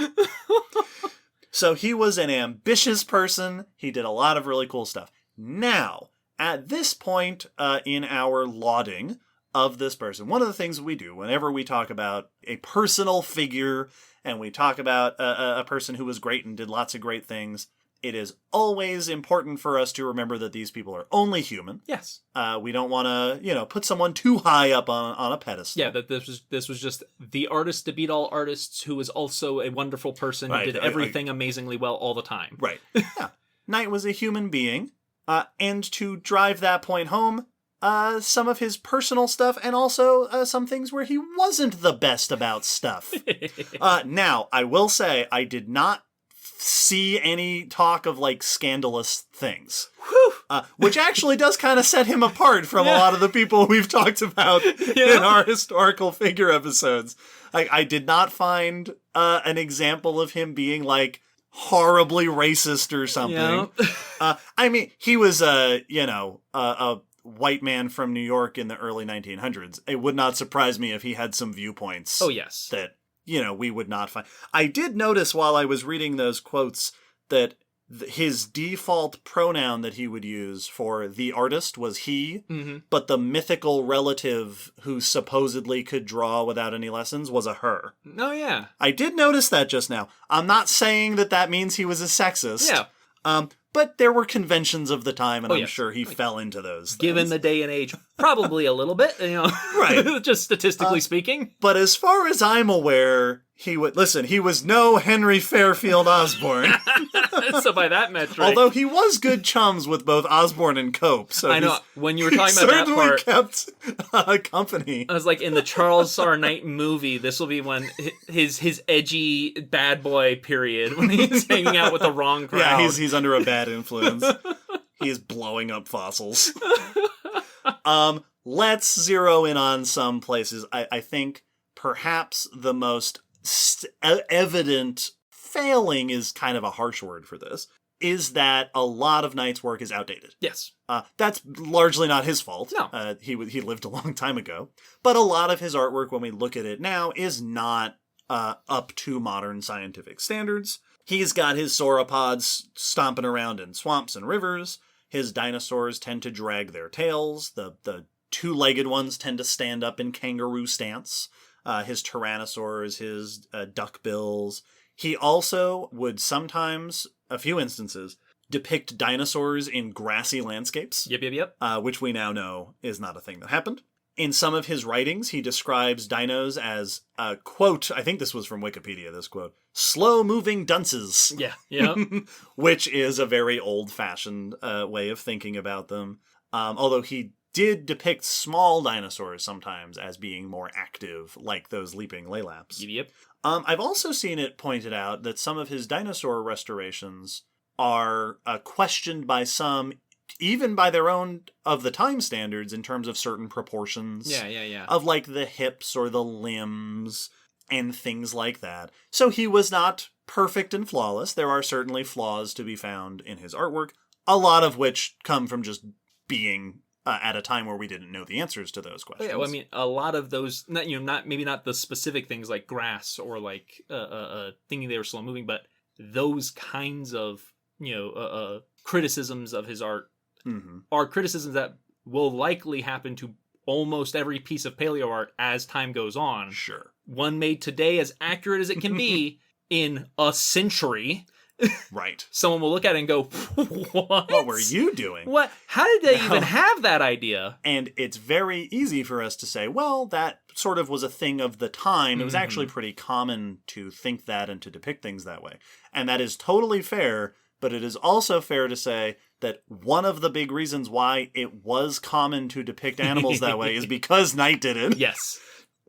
So he was an ambitious person. He did a lot of really cool stuff. Now, at this point in our lauding of this person, one of the things we do whenever we talk about a personal figure and we talk about a person who was great and did lots of great things, it is always important for us to remember that these people are only human. Yes. We don't want to, put someone too high up on a pedestal. Yeah, that this was just the artist to beat all artists who was also a wonderful person who did everything amazingly well all the time. Right. Yeah. Knight was a human being. And to drive that point home, some of his personal stuff and also some things where he wasn't the best about stuff. Now, I will say I did not see any talk of, like, scandalous things. Which actually does kind of set him apart from a lot of the people we've talked about in our historical figure episodes. I did not find an example of him being, like, horribly racist or something. I mean, he was a white man from New York in the early 1900s. It would not surprise me if he had some viewpoints. Oh, yes. That, we would not find. I did notice while I was reading those quotes that his default pronoun that he would use for the artist was he, but the mythical relative who supposedly could draw without any lessons was a her. Oh, yeah. I did notice that just now. I'm not saying that means he was a sexist. Yeah. But there were conventions of the time, and I'm sure he fell into those things. Given the day and age, probably a little bit, right? Just statistically speaking. But as far as I'm aware, he was no Henry Fairfield Osborne. So by that metric, although he was good chums with both Osborne and Cope, so I know when you were talking about that part, kept company. I was like, in the Charles R. Knight movie, this will be when his edgy bad boy period when he's hanging out with the wrong crowd. Yeah, he's under a bad influence. He's blowing up fossils. Let's zero in on some places. I think perhaps the most evident failing is kind of a harsh word for this, is that a lot of Knight's work is outdated. Yes. That's largely not his fault. No. He lived a long time ago. But a lot of his artwork, when we look at it now, is not up to modern scientific standards. He's got his sauropods stomping around in swamps and rivers. His dinosaurs tend to drag their tails. The two-legged ones tend to stand up in kangaroo stance. His tyrannosaurs, his duckbills. He also would sometimes, a few instances, depict dinosaurs in grassy landscapes. Yep. Which we now know is not a thing that happened. In some of his writings, he describes dinos as, quote, I think this was from Wikipedia, this quote, slow-moving dunces. Yeah. Which is a very old-fashioned way of thinking about them. Although he did depict small dinosaurs sometimes as being more active, like those leaping Laelaps. Yep. I've also seen it pointed out that some of his dinosaur restorations are questioned by some, even by their own of the time standards, in terms of certain proportions. Yeah. Of, like, the hips or the limbs and things like that. So he was not perfect and flawless. There are certainly flaws to be found in his artwork, a lot of which come from just being at a time where we didn't know the answers to those questions. Yeah, well, I mean, a lot of those, maybe not the specific things like grass or like thinking they were slow moving, but those kinds of criticisms of his art are criticisms that will likely happen to almost every piece of paleo art as time goes on. Sure. One made today, as accurate as it can be, in a century. Right. Someone will look at it and go, what were you doing? What? How did they even have that idea? And it's very easy for us to say, well, that sort of was a thing of the time. It was actually pretty common to think that and to depict things that way. And that is totally fair, but it is also fair to say that one of the big reasons why it was common to depict animals that way is because Knight did it. Yes.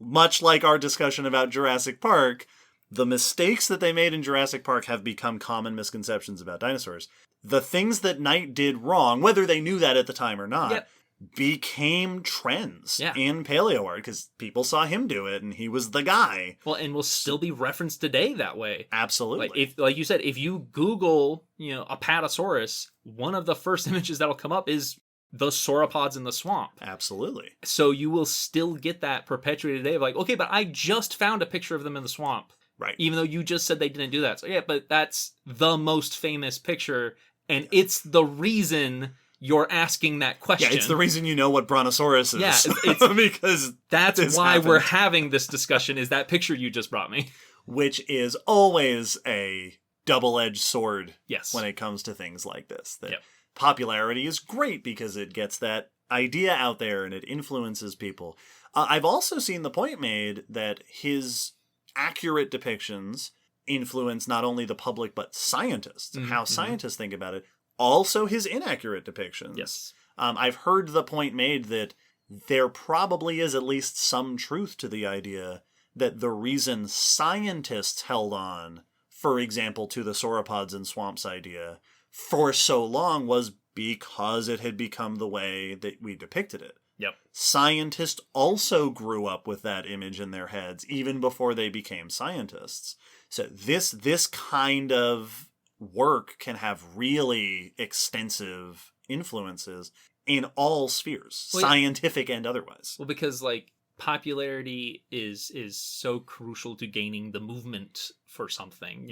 Much like our discussion about Jurassic Park, the mistakes that they made in Jurassic Park have become common misconceptions about dinosaurs. The things that Knight did wrong, whether they knew that at the time or not, became trends in paleo art because people saw him do it and he was the guy. Well, and will still be referenced today that way. Absolutely. Like you said, if you Google, Apatosaurus, one of the first images that'll come up is the sauropods in the swamp. Absolutely. So you will still get that perpetuated today of like, okay, but I just found a picture of them in the swamp. Right. Even though you just said they didn't do that. So yeah, but that's the most famous picture, and it's the reason you're asking that question. Yeah, it's the reason you know what Brontosaurus is. Yeah, it's because that's why we're having this discussion, is that picture you just brought me. Which is always a double-edged sword when it comes to things like this. That popularity is great because it gets that idea out there and it influences people. I've also seen the point made that his accurate depictions influence not only the public but scientists and how scientists think about it. Also his inaccurate depictions. Yes. I've heard the point made that there probably is at least some truth to the idea that the reason scientists held on, for example, to the sauropods and swamps idea for so long was because it had become the way that we depicted it. Yep. Scientists also grew up with that image in their heads even before they became scientists. So this kind of work can have really extensive influences in all spheres, scientific and otherwise. Well, because popularity is so crucial to gaining the movement for something,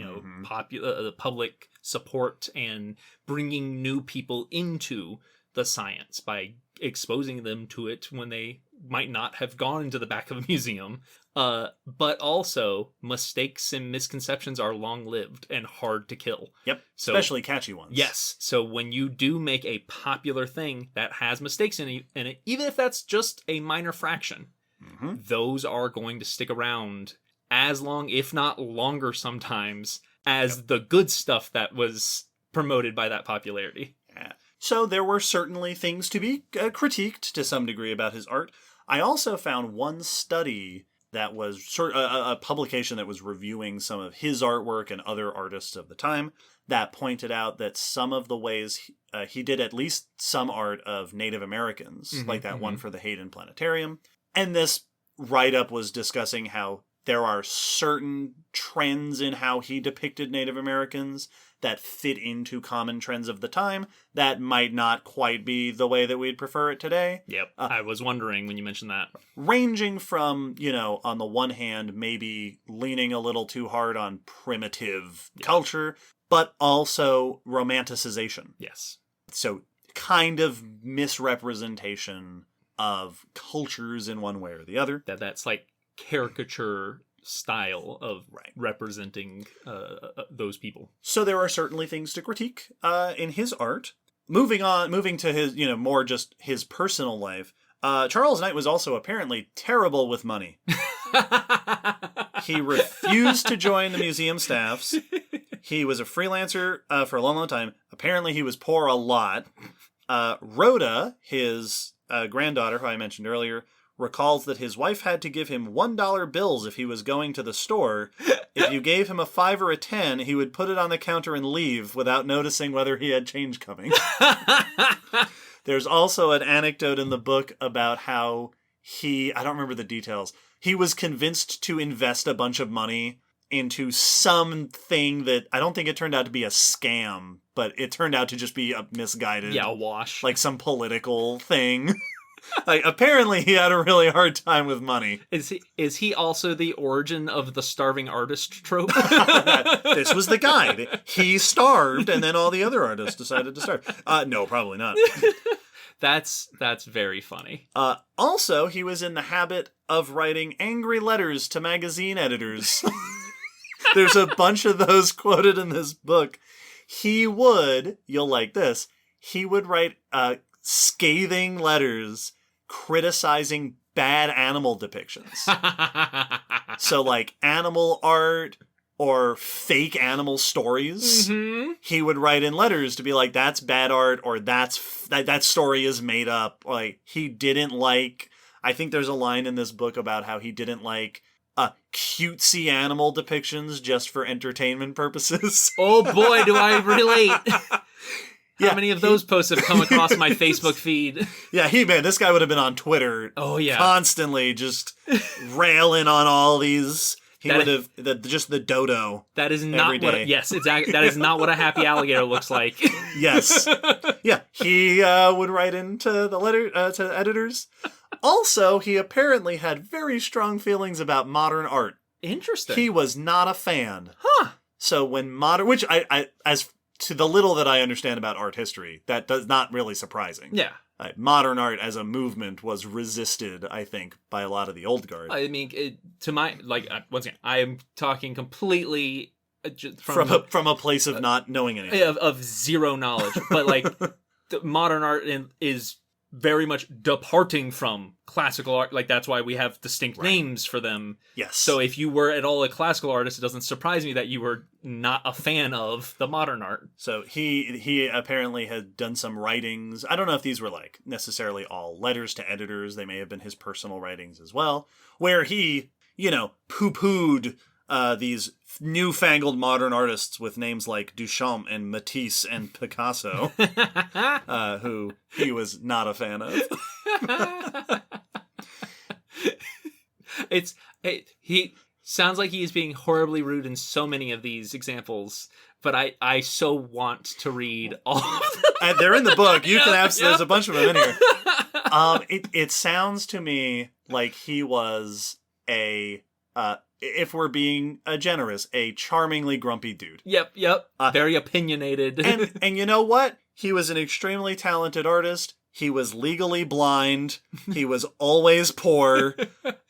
the public support and bringing new people into the science by exposing them to it when they might not have gone into the back of a museum. But also, mistakes and misconceptions are long-lived and hard to kill. Yep, especially catchy ones. Yes, so when you do make a popular thing that has mistakes in it, even if that's just a minor fraction, those are going to stick around as long, if not longer sometimes, as the good stuff that was promoted by that popularity. Yeah. So there were certainly things to be critiqued to some degree about his art. I also found one study that was a publication that was reviewing some of his artwork and other artists of the time that pointed out that some of the ways he did at least some art of Native Americans, like that one for the Hayden Planetarium. And this write-up was discussing how there are certain trends in how he depicted Native Americans that fit into common trends of the time that might not quite be the way that we'd prefer it today. Yep, I was wondering when you mentioned that. Ranging from, on the one hand, maybe leaning a little too hard on primitive culture, but also romanticization. Yes. So kind of misrepresentation of cultures in one way or the other. That's like caricature style of representing those people. So there are certainly things to critique in his art. Moving to his, more just his personal life. Charles Knight was also apparently terrible with money. He refused to join the museum staffs. He was a freelancer for a long, long time. Apparently he was poor a lot. Rhoda, his granddaughter, who I mentioned earlier, recalls that his wife had to give him $1 bills if he was going to the store. If you gave him a 5 or a 10, he would put it on the counter and leave without noticing whether he had change coming. There's also an anecdote in the book about how I don't remember the details, he was convinced to invest a bunch of money into something that I don't think it turned out to be a scam, but it turned out to just be a misguided, a wash, like some political thing. Like, apparently he had a really hard time with money. Is he also the origin of the starving artist trope? This was the guy. He starved, and then all the other artists decided to starve. No, probably not. That's very funny. Also, he was in the habit of writing angry letters to magazine editors. There's a bunch of those quoted in this book. He would, you'll like this, he would write scathing letters criticizing bad animal depictions. So, like, animal art or fake animal stories. Mm-hmm. He would write in letters to be like, that's bad art, or that story is made up. Like, he didn't like, I think there's a line in this book about how he didn't like cutesy animal depictions just for entertainment purposes. Oh boy, do I relate. How many of those posts have come across my Facebook feed? Yeah, this guy would have been on Twitter. Oh, yeah. Constantly just railing on all these. He would have, just the dodo. That is not what, yes, exactly. That is not what a happy alligator looks like. Yes. Yeah, he would write into the letter, to editors. Also, he apparently had very strong feelings about modern art. Interesting. He was not a fan. Huh. So when which I as to the little that I understand about art history, that does not really surprising. Yeah. Modern art as a movement was resisted, I think, by a lot of the old guard. I mean, once again, I am talking completely from a place of not knowing anything. Of zero knowledge. But, like, the modern art is very much departing from classical art. Like, that's why we have distinct names for them. Yes. So if you were at all a classical artist, it doesn't surprise me that you were not a fan of the modern art. So he apparently had done some writings. I don't know if these were like necessarily all letters to editors. They may have been his personal writings as well, where he, poo-pooed these newfangled modern artists with names like Duchamp and Matisse and Picasso, who he was not a fan of. He sounds like he is being horribly rude in so many of these examples, but I so want to read all of them. And they're in the book. You can have, there's a bunch of them in here. It sounds to me like he was if we're being generous, a charmingly grumpy dude. Yep. Very opinionated. And you know what? He was an extremely talented artist. He was legally blind. He was always poor.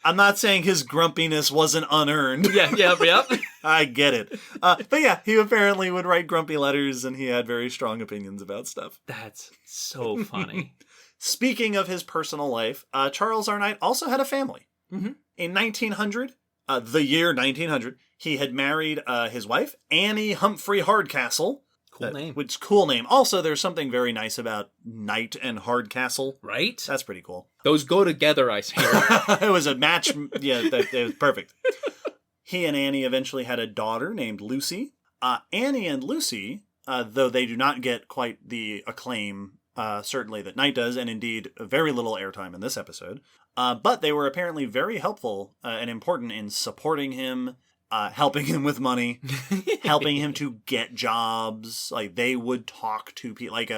I'm not saying his grumpiness wasn't unearned. Yep. I get it. But yeah, he apparently would write grumpy letters, and he had very strong opinions about stuff. That's so funny. Speaking of his personal life, Charles R. Knight also had a family. Mm-hmm. In 1900, the year 1900, he had married his wife, Annie Humphrey Hardcastle. Cool name. Which cool name. Also, there's something very nice about Knight and Hardcastle. Right? That's pretty cool. Those go together, I hear. It was a match. Yeah, it was perfect. He and Annie eventually had a daughter named Lucy. Annie and Lucy, though they do not get quite the acclaim, certainly that Knight does, and indeed very little airtime in this episode, but they were apparently very helpful and important in supporting him, helping him with money, helping him to get jobs. Like, they would talk to people. Like,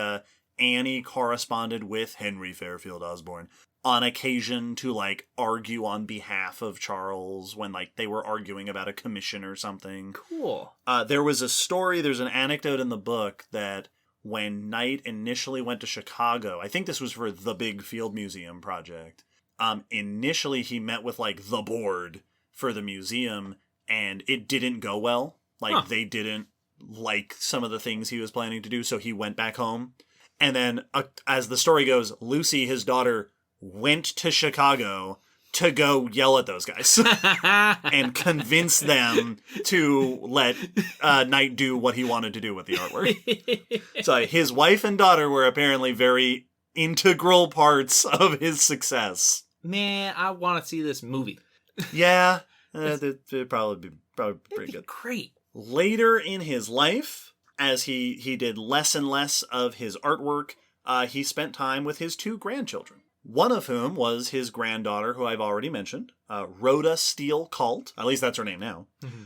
Annie corresponded with Henry Fairfield Osborne on occasion to, like, argue on behalf of Charles when, like, they were arguing about a commission or something. Cool. There's an anecdote in the book that when Knight initially went to Chicago, I think this was for the big Field Museum project, initially he met with, like, the board for the museum, and it didn't go well. Like, they didn't like some of the things he was planning to do, so he went back home. And then, as the story goes, Lucy, his daughter, went to Chicago to go yell at those guys and convince them to let Knight do what he wanted to do with the artwork. So his wife and daughter were apparently very integral parts of his success. Man, I want to see this movie. Yeah. It'd probably be pretty good. Great. Later in his life, as he did less and less of his artwork, he spent time with his two grandchildren. One of whom was his granddaughter, who I've already mentioned, Rhoda Steele Colt. At least that's her name now. Mm-hmm.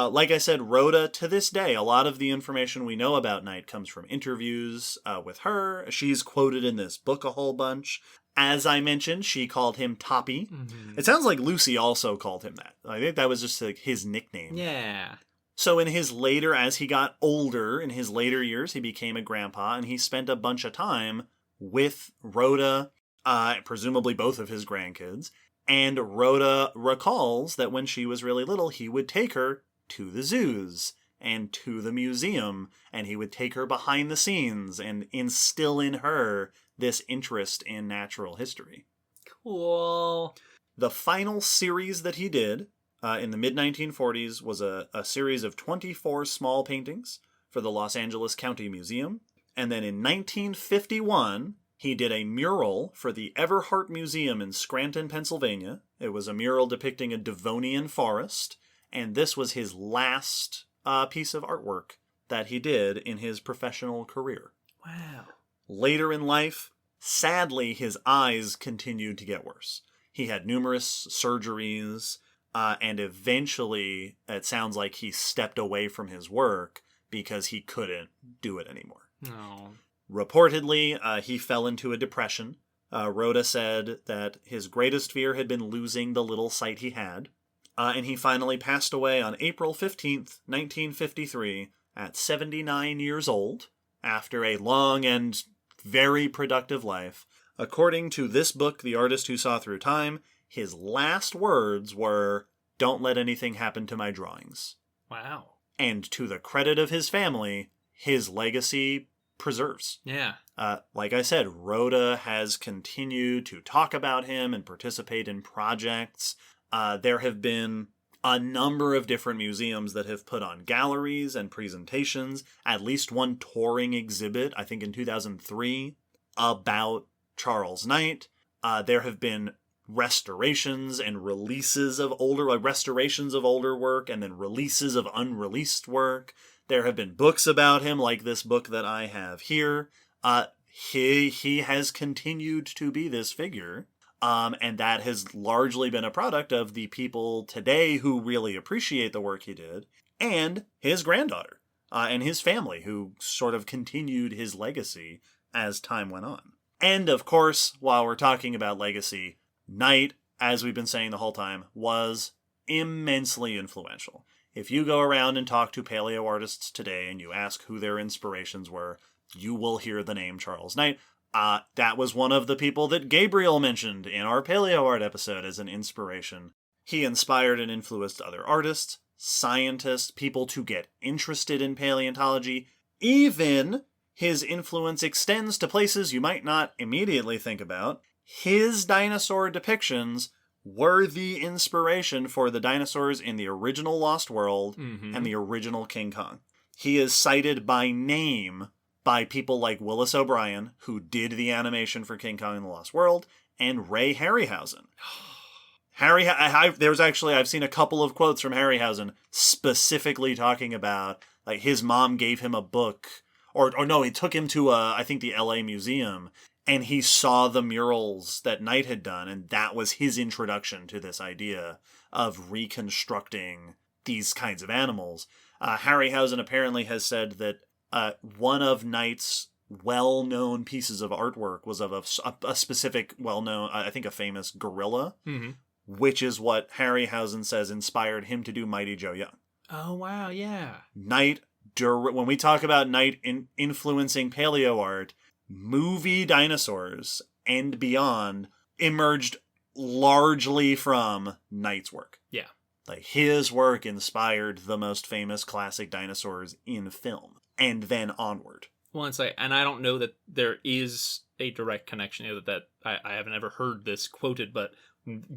Like I said, Rhoda, to this day, a lot of the information we know about Knight comes from interviews with her. She's quoted in this book a whole bunch. As I mentioned, she called him Toppy. Mm-hmm. It sounds like Lucy also called him that. I think that was just like his nickname. Yeah. So as he got older, in his later years, he became a grandpa, and he spent a bunch of time with Rhoda, presumably both of his grandkids. And Rhoda recalls that when she was really little, he would take her to the zoos and to the museum, and he would take her behind the scenes and instill in her this interest in natural history. Cool. The final series that he did in the mid-1940s was a series of 24 small paintings for the Los Angeles County Museum. And then in 1951, he did a mural for the Everhart Museum in Scranton, Pennsylvania. It was a mural depicting a Devonian forest, and this was his last piece of artwork that he did in his professional career. Wow. Later in life, sadly, his eyes continued to get worse. He had numerous surgeries, and eventually, it sounds like he stepped away from his work because he couldn't do it anymore. No. Reportedly, he fell into a depression. Rhoda said that his greatest fear had been losing the little sight he had. And he finally passed away on April 15th, 1953, at 79 years old, after a long and very productive life. According to this book, The Artist Who Saw Through Time, his last words were, "Don't let anything happen to my drawings." Wow. And to the credit of his family, his legacy preserves. Yeah. Like I said, Rhoda has continued to talk about him and participate in projects. There have been a number of different museums that have put on galleries and presentations, at least one touring exhibit, I think in 2003, about Charles Knight. There have been restorations and releases of restorations of older work, and then releases of unreleased work. There have been books about him, like this book that I have here. He has continued to be this figure. And that has largely been a product of the people today who really appreciate the work he did, and his granddaughter, and his family, who sort of continued his legacy as time went on. And of course, while we're talking about legacy, Knight, as we've been saying the whole time, was immensely influential. If you go around and talk to paleo artists today and you ask who their inspirations were, you will hear the name Charles Knight. That was one of the people that Gabriel mentioned in our paleo art episode as an inspiration. He inspired and influenced other artists, scientists, people to get interested in paleontology. Even his influence extends to places you might not immediately think about. His dinosaur depictions were the inspiration for the dinosaurs in the original Lost World and the original King Kong. He is cited by name by people like Willis O'Brien, who did the animation for King Kong and the Lost World, and Ray Harryhausen. I've seen a couple of quotes from Harryhausen specifically talking about, like, his mom gave him a book, or no, he took him to I think the LA Museum, and he saw the murals that Knight had done, and that was his introduction to this idea of reconstructing these kinds of animals. Harryhausen apparently has said that one of Knight's well-known pieces of artwork was of a specific well-known, I think a famous gorilla, which is what Harryhausen says inspired him to do Mighty Joe Young. Oh, wow, yeah. Knight, when we talk about Knight influencing paleo art, movie dinosaurs and beyond emerged largely from Knight's work. Yeah. Like, his work inspired the most famous classic dinosaurs in film. And then onward. Well, and I don't know that there is a direct connection here that I haven't ever heard this quoted, but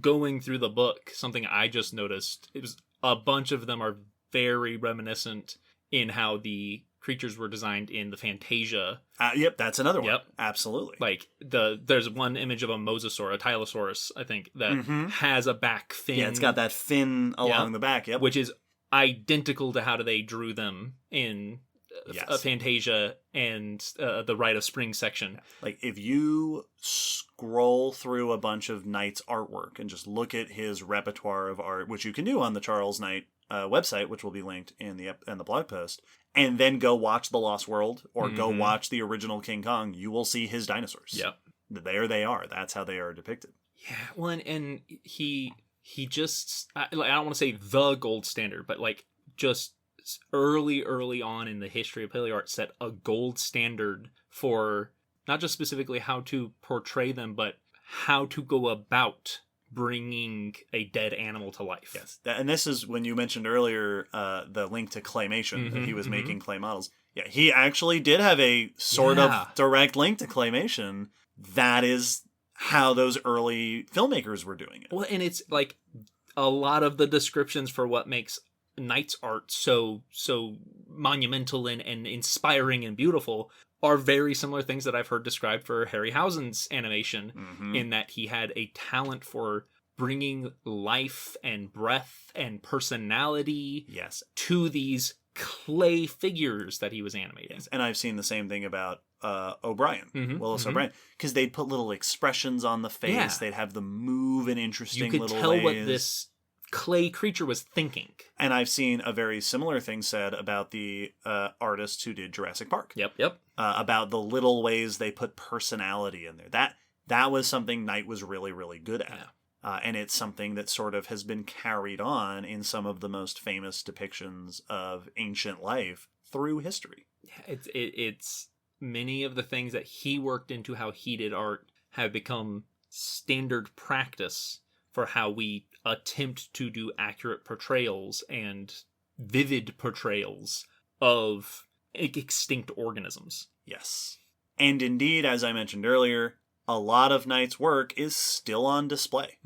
going through the book, something I just noticed, it was a bunch of them are very reminiscent in how the creatures were designed in the Fantasia. Yep, that's another one. Yep. Absolutely. Like, there's one image of a mosasaur, a Tylosaurus, I think, that has a back fin. Yeah, it's got that fin along the back, yep. Which is identical to how they drew them in Fantasia and the Rite of Spring section. Like, if you scroll through a bunch of Knight's artwork and just look at his repertoire of art, which you can do on the Charles Knight website, which will be linked in the blog post, and then go watch The Lost World or go watch the original King Kong, you will see his dinosaurs. Yep. There they are. That's how they are depicted. Yeah, well, and he just, I don't want to say the gold standard, but like just early on in the history of paleoart set a gold standard for not just specifically how to portray them, but how to go about bringing a dead animal to life. Yes, and this is when you mentioned earlier the link to claymation, that he was making clay models. Yeah, he actually did have a sort of direct link to claymation. That is how those early filmmakers were doing it. Well, and it's like a lot of the descriptions for what makes Knight's art so monumental and inspiring and beautiful are very similar things that I've heard described for Harryhausen's animation, in that he had a talent for bringing life and breath and personality to these clay figures that he was animating. Yes. And I've seen the same thing about O'Brien, Willis O'Brien, because they'd put little expressions on the face. Yeah. They'd have them move in interesting little ways. You could tell what this clay creature was thinking. And I've seen a very similar thing said about the artists who did Jurassic Park. Yep. About the little ways they put personality in there. That was something Knight was really, really good at. Yeah. And it's something that sort of has been carried on in some of the most famous depictions of ancient life through history. It's many of the things that he worked into how he did art have become standard practice for how we attempt to do accurate portrayals and vivid portrayals of extinct organisms. Yes. And indeed, as I mentioned earlier, a lot of Knight's work is still on display.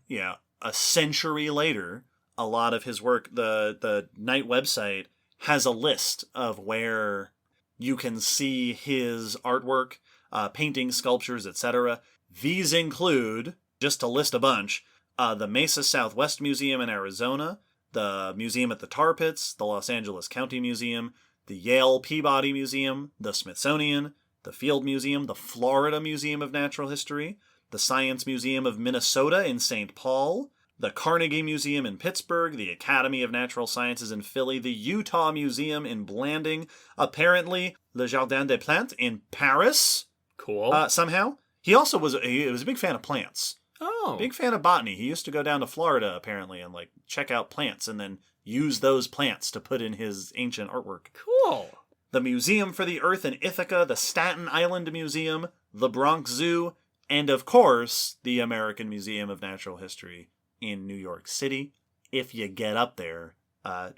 Yeah. A century later, a lot of his work, the Knight website has a list of where you can see his artwork, paintings, sculptures, etc. These include, just to list a bunch, the Mesa Southwest Museum in Arizona, the museum at the Tar Pits, the Los Angeles County Museum, the Yale Peabody Museum, the Smithsonian, the Field Museum, the Florida Museum of Natural History, the Science Museum of Minnesota in St. Paul, the Carnegie Museum in Pittsburgh, the Academy of Natural Sciences in Philly, the Utah Museum in Blanding, apparently Le Jardin des Plantes in Paris. Cool. Somehow. He also was a big fan of plants. Oh. Big fan of botany. He used to go down to Florida, apparently, and check out plants and then use those plants to put in his ancient artwork. Cool. The Museum for the Earth in Ithaca, the Staten Island Museum, the Bronx Zoo, and of course, the American Museum of Natural History in New York City. If you get up there,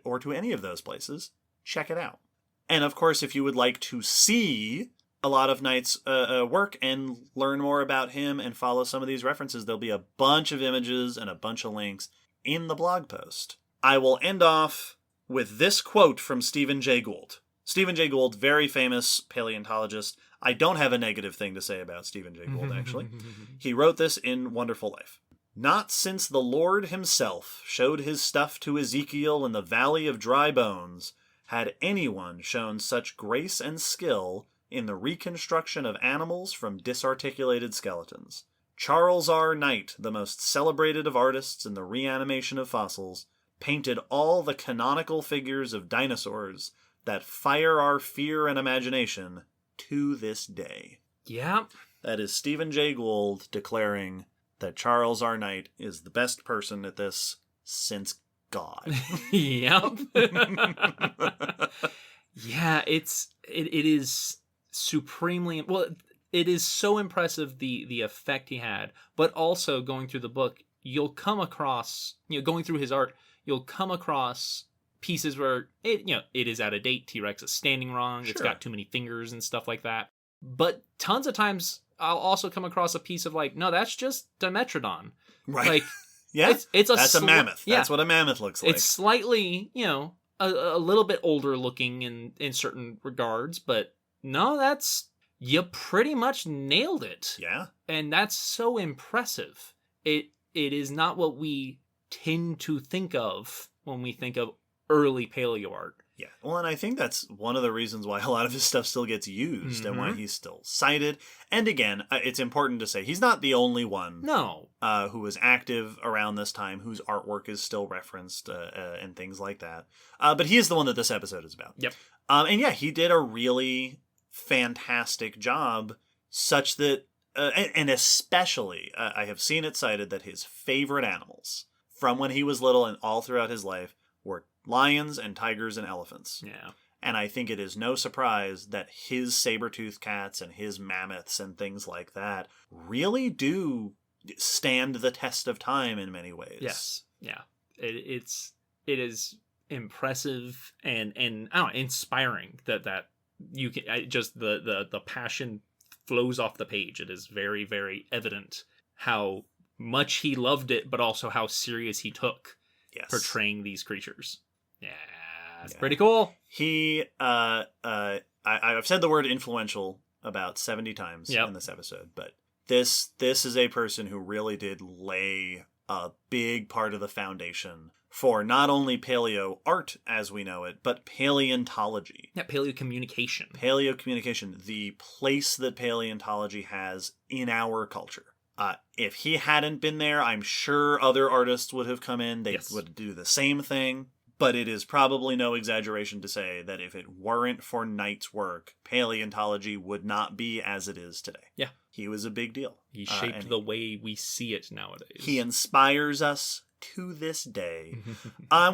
or to any of those places, check it out. And of course, if you would like to see a lot of Knight's work and learn more about him and follow some of these references, there'll be a bunch of images and a bunch of links in the blog post. I will end off with this quote from Stephen Jay Gould. Stephen Jay Gould, very famous paleontologist. I don't have a negative thing to say about Stephen Jay Gould, actually. He wrote this in Wonderful Life. Not since the Lord himself showed his stuff to Ezekiel in the Valley of Dry Bones had anyone shown such grace and skill in the reconstruction of animals from disarticulated skeletons. Charles R. Knight, the most celebrated of artists in the reanimation of fossils, painted all the canonical figures of dinosaurs that fire our fear and imagination to this day. Yeah. That is Stephen Jay Gould declaring that Charles R. Knight is the best person at this since God. Yep. Yeah, it is supremely, well, it is so impressive the effect he had, but also going through the book, you'll come across, going through his art, you'll come across pieces where it is out of date. T-Rex is standing wrong. Sure. It's got too many fingers and stuff like that. But tons of times I'll also come across a piece of no, that's just Dimetrodon. Right. Yeah. That's a mammoth. Yeah. That's what a mammoth looks like. It's slightly, a little bit older looking in certain regards, but no, you pretty much nailed it. Yeah. And that's so impressive. It is not what we tend to think of when we think of early paleo art. Yeah. Well, and I think that's one of the reasons why a lot of his stuff still gets used and why he's still cited. And again, it's important to say he's not the only one who was active around this time, whose artwork is still referenced and things like that. But he is the one that this episode is about. Yep. And yeah, he did a really fantastic job such that, and especially, I have seen it cited that his favorite animals from when he was little and all throughout his life were lions and tigers and elephants. Yeah. And I think it is no surprise that his saber-toothed cats and his mammoths and things like that really do stand the test of time in many ways. Yes. Yeah. It is impressive and I don't know, inspiring that you can just the passion flows off the page. It is very, very evident how much he loved it, but also how serious he took portraying these creatures. Yeah, it's pretty cool. He, I've said the word influential about 70 times in this episode, but this is a person who really did lay a big part of the foundation for not only paleo art as we know it, but paleontology. Yeah, paleocommunication. Paleocommunication, the place that paleontology has in our culture. If he hadn't been there, I'm sure other artists would have come in. They would do the same thing. But it is probably no exaggeration to say that if it weren't for Knight's work, paleontology would not be as it is today. Yeah. He was a big deal. He shaped the way we see it nowadays. He inspires us to this day.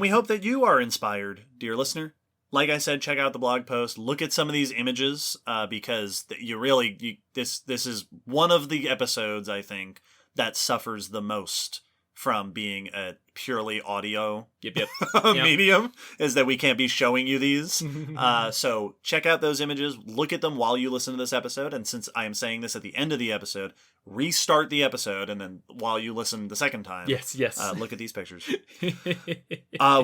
We hope that you are inspired, dear listener. Like I said, check out the blog post. Look at some of these images because this is one of the episodes, I think, that suffers the most from being a purely audio medium, is that we can't be showing you these. So check out those images, look at them while you listen to this episode, and since I am saying this at the end of the episode, restart the episode, and then while you listen the second time, look at these pictures.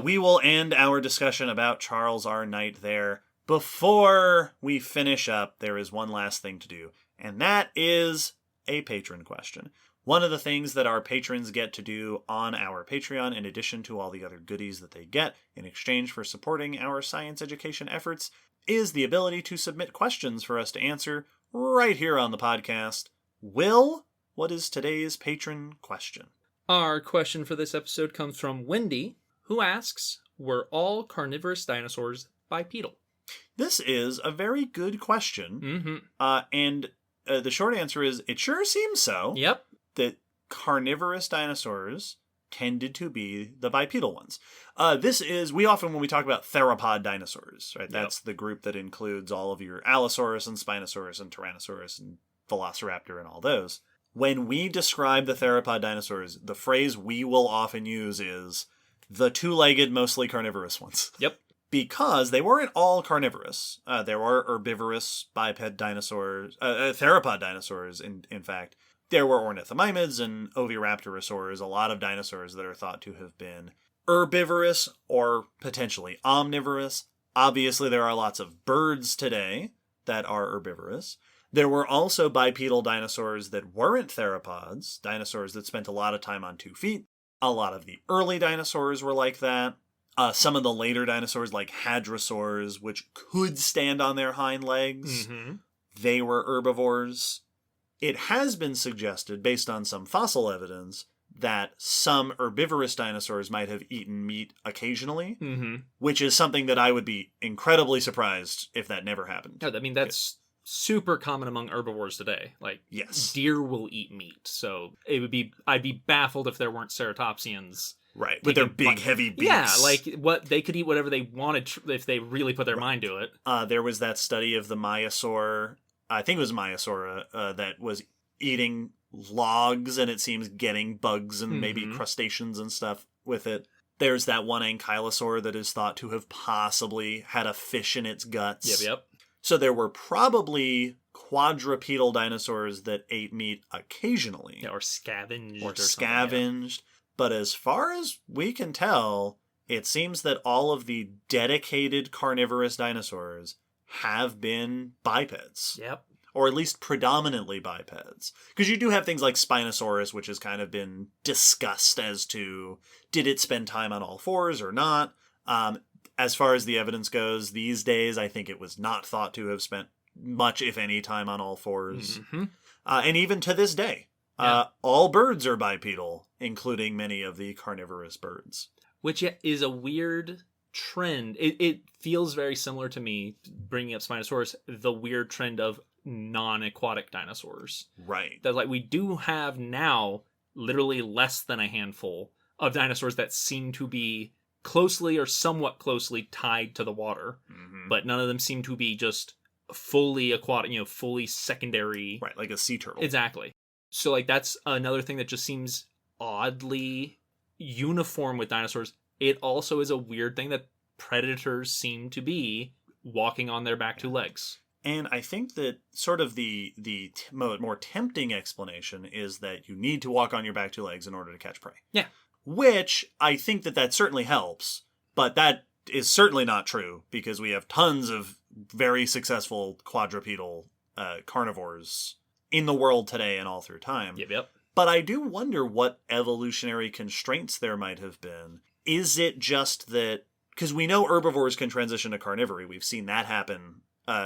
We will end our discussion about Charles R. Knight there. Before we finish up, there is one last thing to do, and that is a patron question. One of the things that our patrons get to do on our Patreon, in addition to all the other goodies that they get in exchange for supporting our science education efforts, is the ability to submit questions for us to answer right here on the podcast. Will, what is today's patron question? Our question for this episode comes from Wendy, who asks, were all carnivorous dinosaurs bipedal? This is a very good question. And the short answer is, it sure seems so. Yep. That carnivorous dinosaurs tended to be the bipedal ones. We often, when we talk about theropod dinosaurs, right? That's the group that includes all of your Allosaurus and Spinosaurus and Tyrannosaurus and Velociraptor and all those. When we describe the theropod dinosaurs, the phrase we will often use is the two-legged, mostly carnivorous ones. Yep. Because they weren't all carnivorous. There were herbivorous biped dinosaurs, theropod dinosaurs, in fact. There were ornithomimids and oviraptorosaurs, a lot of dinosaurs that are thought to have been herbivorous or potentially omnivorous. Obviously, there are lots of birds today that are herbivorous. There were also bipedal dinosaurs that weren't theropods, dinosaurs that spent a lot of time on 2 feet. A lot of the early dinosaurs were like that. Some of the later dinosaurs, like hadrosaurs, which could stand on their hind legs, they were herbivores. It has been suggested, based on some fossil evidence, that some herbivorous dinosaurs might have eaten meat occasionally, which is something that I would be incredibly surprised if that never happened. I mean, that's super common among herbivores today. Like, deer will eat meat, so I'd be baffled if there weren't ceratopsians. Right, with their big, heavy beaks. Yeah, like, they could eat whatever they wanted if they really put their mind to it. There was that study of the Maiasaur, I think it was Maiasaura, that was eating logs, and it seems getting bugs and maybe crustaceans and stuff with it. There's that one ankylosaur that is thought to have possibly had a fish in its guts. Yep. So there were probably quadrupedal dinosaurs that ate meat occasionally. Yeah, or scavenged. Scavenged. But as far as we can tell, it seems that all of the dedicated carnivorous dinosaurs have been bipeds. Yep. Or at least predominantly bipeds. Because you do have things like Spinosaurus, which has kind of been discussed as to, did it spend time on all fours or not? as far as the evidence goes, these days, I think it was not thought to have spent much, if any, time on all fours. Mm-hmm. And even to this day, all birds are bipedal, including many of the carnivorous birds. Which is a weird trend. It feels very similar to me, bringing up Spinosaurus, the weird trend of non-aquatic dinosaurs. Right. That like we do have now literally less than a handful of dinosaurs that seem to be closely or somewhat closely tied to the water, but none of them seem to be just fully aquatic, fully secondary. Right, like a sea turtle. Exactly. So like that's another thing that just seems oddly uniform with dinosaurs. It also is a weird thing that predators seem to be walking on their back two legs. And I think that sort of the more tempting explanation is that you need to walk on your back two legs in order to catch prey. Yeah. Which I think that certainly helps, but that is certainly not true because we have tons of very successful quadrupedal carnivores in the world today and all through time. Yep. But I do wonder what evolutionary constraints there might have been. Is it just that, because we know herbivores can transition to carnivory, we've seen that happen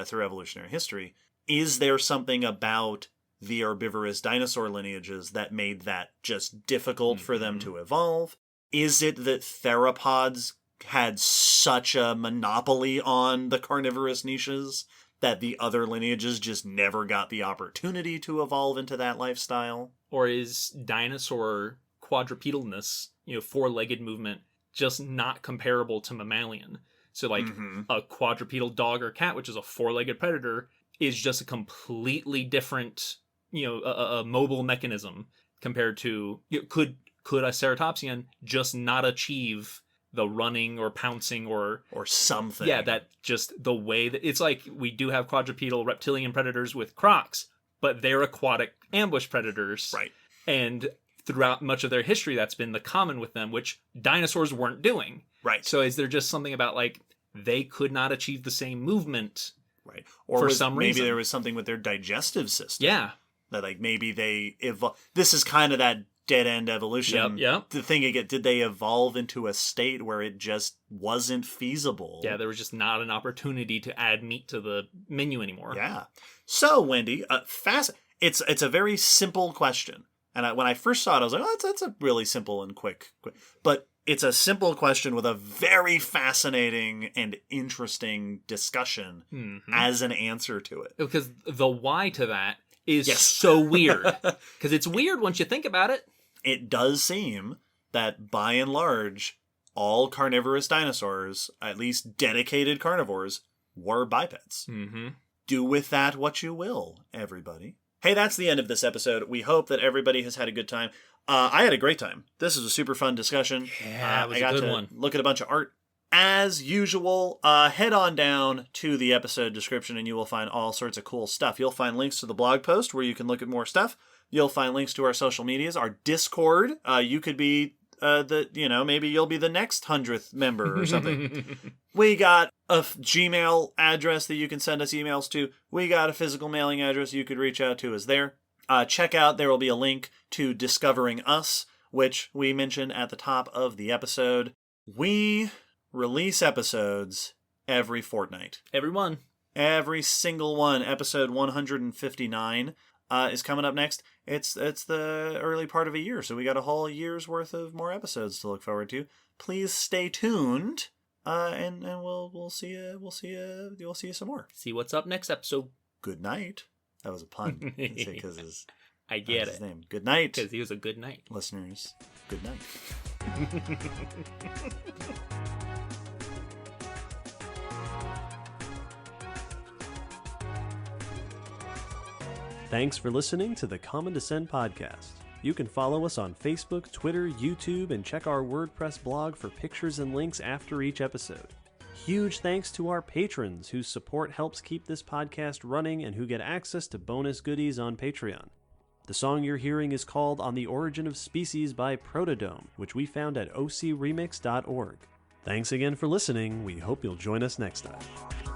through evolutionary history. Is there something about the herbivorous dinosaur lineages that made that just difficult for them to evolve? Is it that theropods had such a monopoly on the carnivorous niches that the other lineages just never got the opportunity to evolve into that lifestyle? Or is dinosaur quadrupedalness, four-legged movement, just not comparable to mammalian? So like a quadrupedal dog or cat, which is a four-legged predator, is just a completely different, a mobile mechanism compared to, could a ceratopsian just not achieve the running or pouncing or something? Yeah, that just the way that it's like we do have quadrupedal reptilian predators with crocs, but they're aquatic ambush predators. Right. And throughout much of their history, that's been the common with them, which dinosaurs weren't doing. Right. So is there just something about like they could not achieve the same movement? Right. Or for some reason. Maybe there was something with their digestive system. Yeah. That like maybe they this is kind of that dead end evolution. Yep. The thing again, did they evolve into a state where it just wasn't feasible? Yeah, there was just not an opportunity to add meat to the menu anymore. Yeah. So Wendy, it's a very simple question. And when I first saw it, I was like, oh, that's a really simple and quick. But it's a simple question with a very fascinating and interesting discussion as an answer to it. Because the why to that is so weird. Because it's weird once you think about it. It does seem that by and large, all carnivorous dinosaurs, at least dedicated carnivores, were bipeds. Mm-hmm. Do with that what you will, everybody. Hey, that's the end of this episode. We hope that everybody has had a good time. I had a great time. This was a super fun discussion. Yeah, it was I got a good to one. look at a bunch of art. As usual, head on down to the episode description and you will find all sorts of cool stuff. You'll find links to the blog post where you can look at more stuff. You'll find links to our social medias, our Discord. You could be maybe you'll be the next 100th member or something. We got a Gmail address that you can send us emails to. We got a physical mailing address you could reach out to us there. Check out, there will be a link to Discovering Us, which we mentioned at the top of the episode. We release episodes every fortnight. Every single one. Episode 159 is coming up next. It's the early part of a year, so we got a whole year's worth of more episodes to look forward to. Please stay tuned, and we'll see you some more. See what's up next episode. Good night. That was a pun. Because I get his it. name. Good night. Because he was a good knight. Listeners, good night. Thanks for listening to the Common Descent podcast. You can follow us on Facebook, Twitter, YouTube, and check our WordPress blog for pictures and links after each episode. Huge thanks to our patrons whose support helps keep this podcast running and who get access to bonus goodies on Patreon. The song you're hearing is called On the Origin of Species by Protodome, which we found at ocremix.org. Thanks again for listening. We hope you'll join us next time.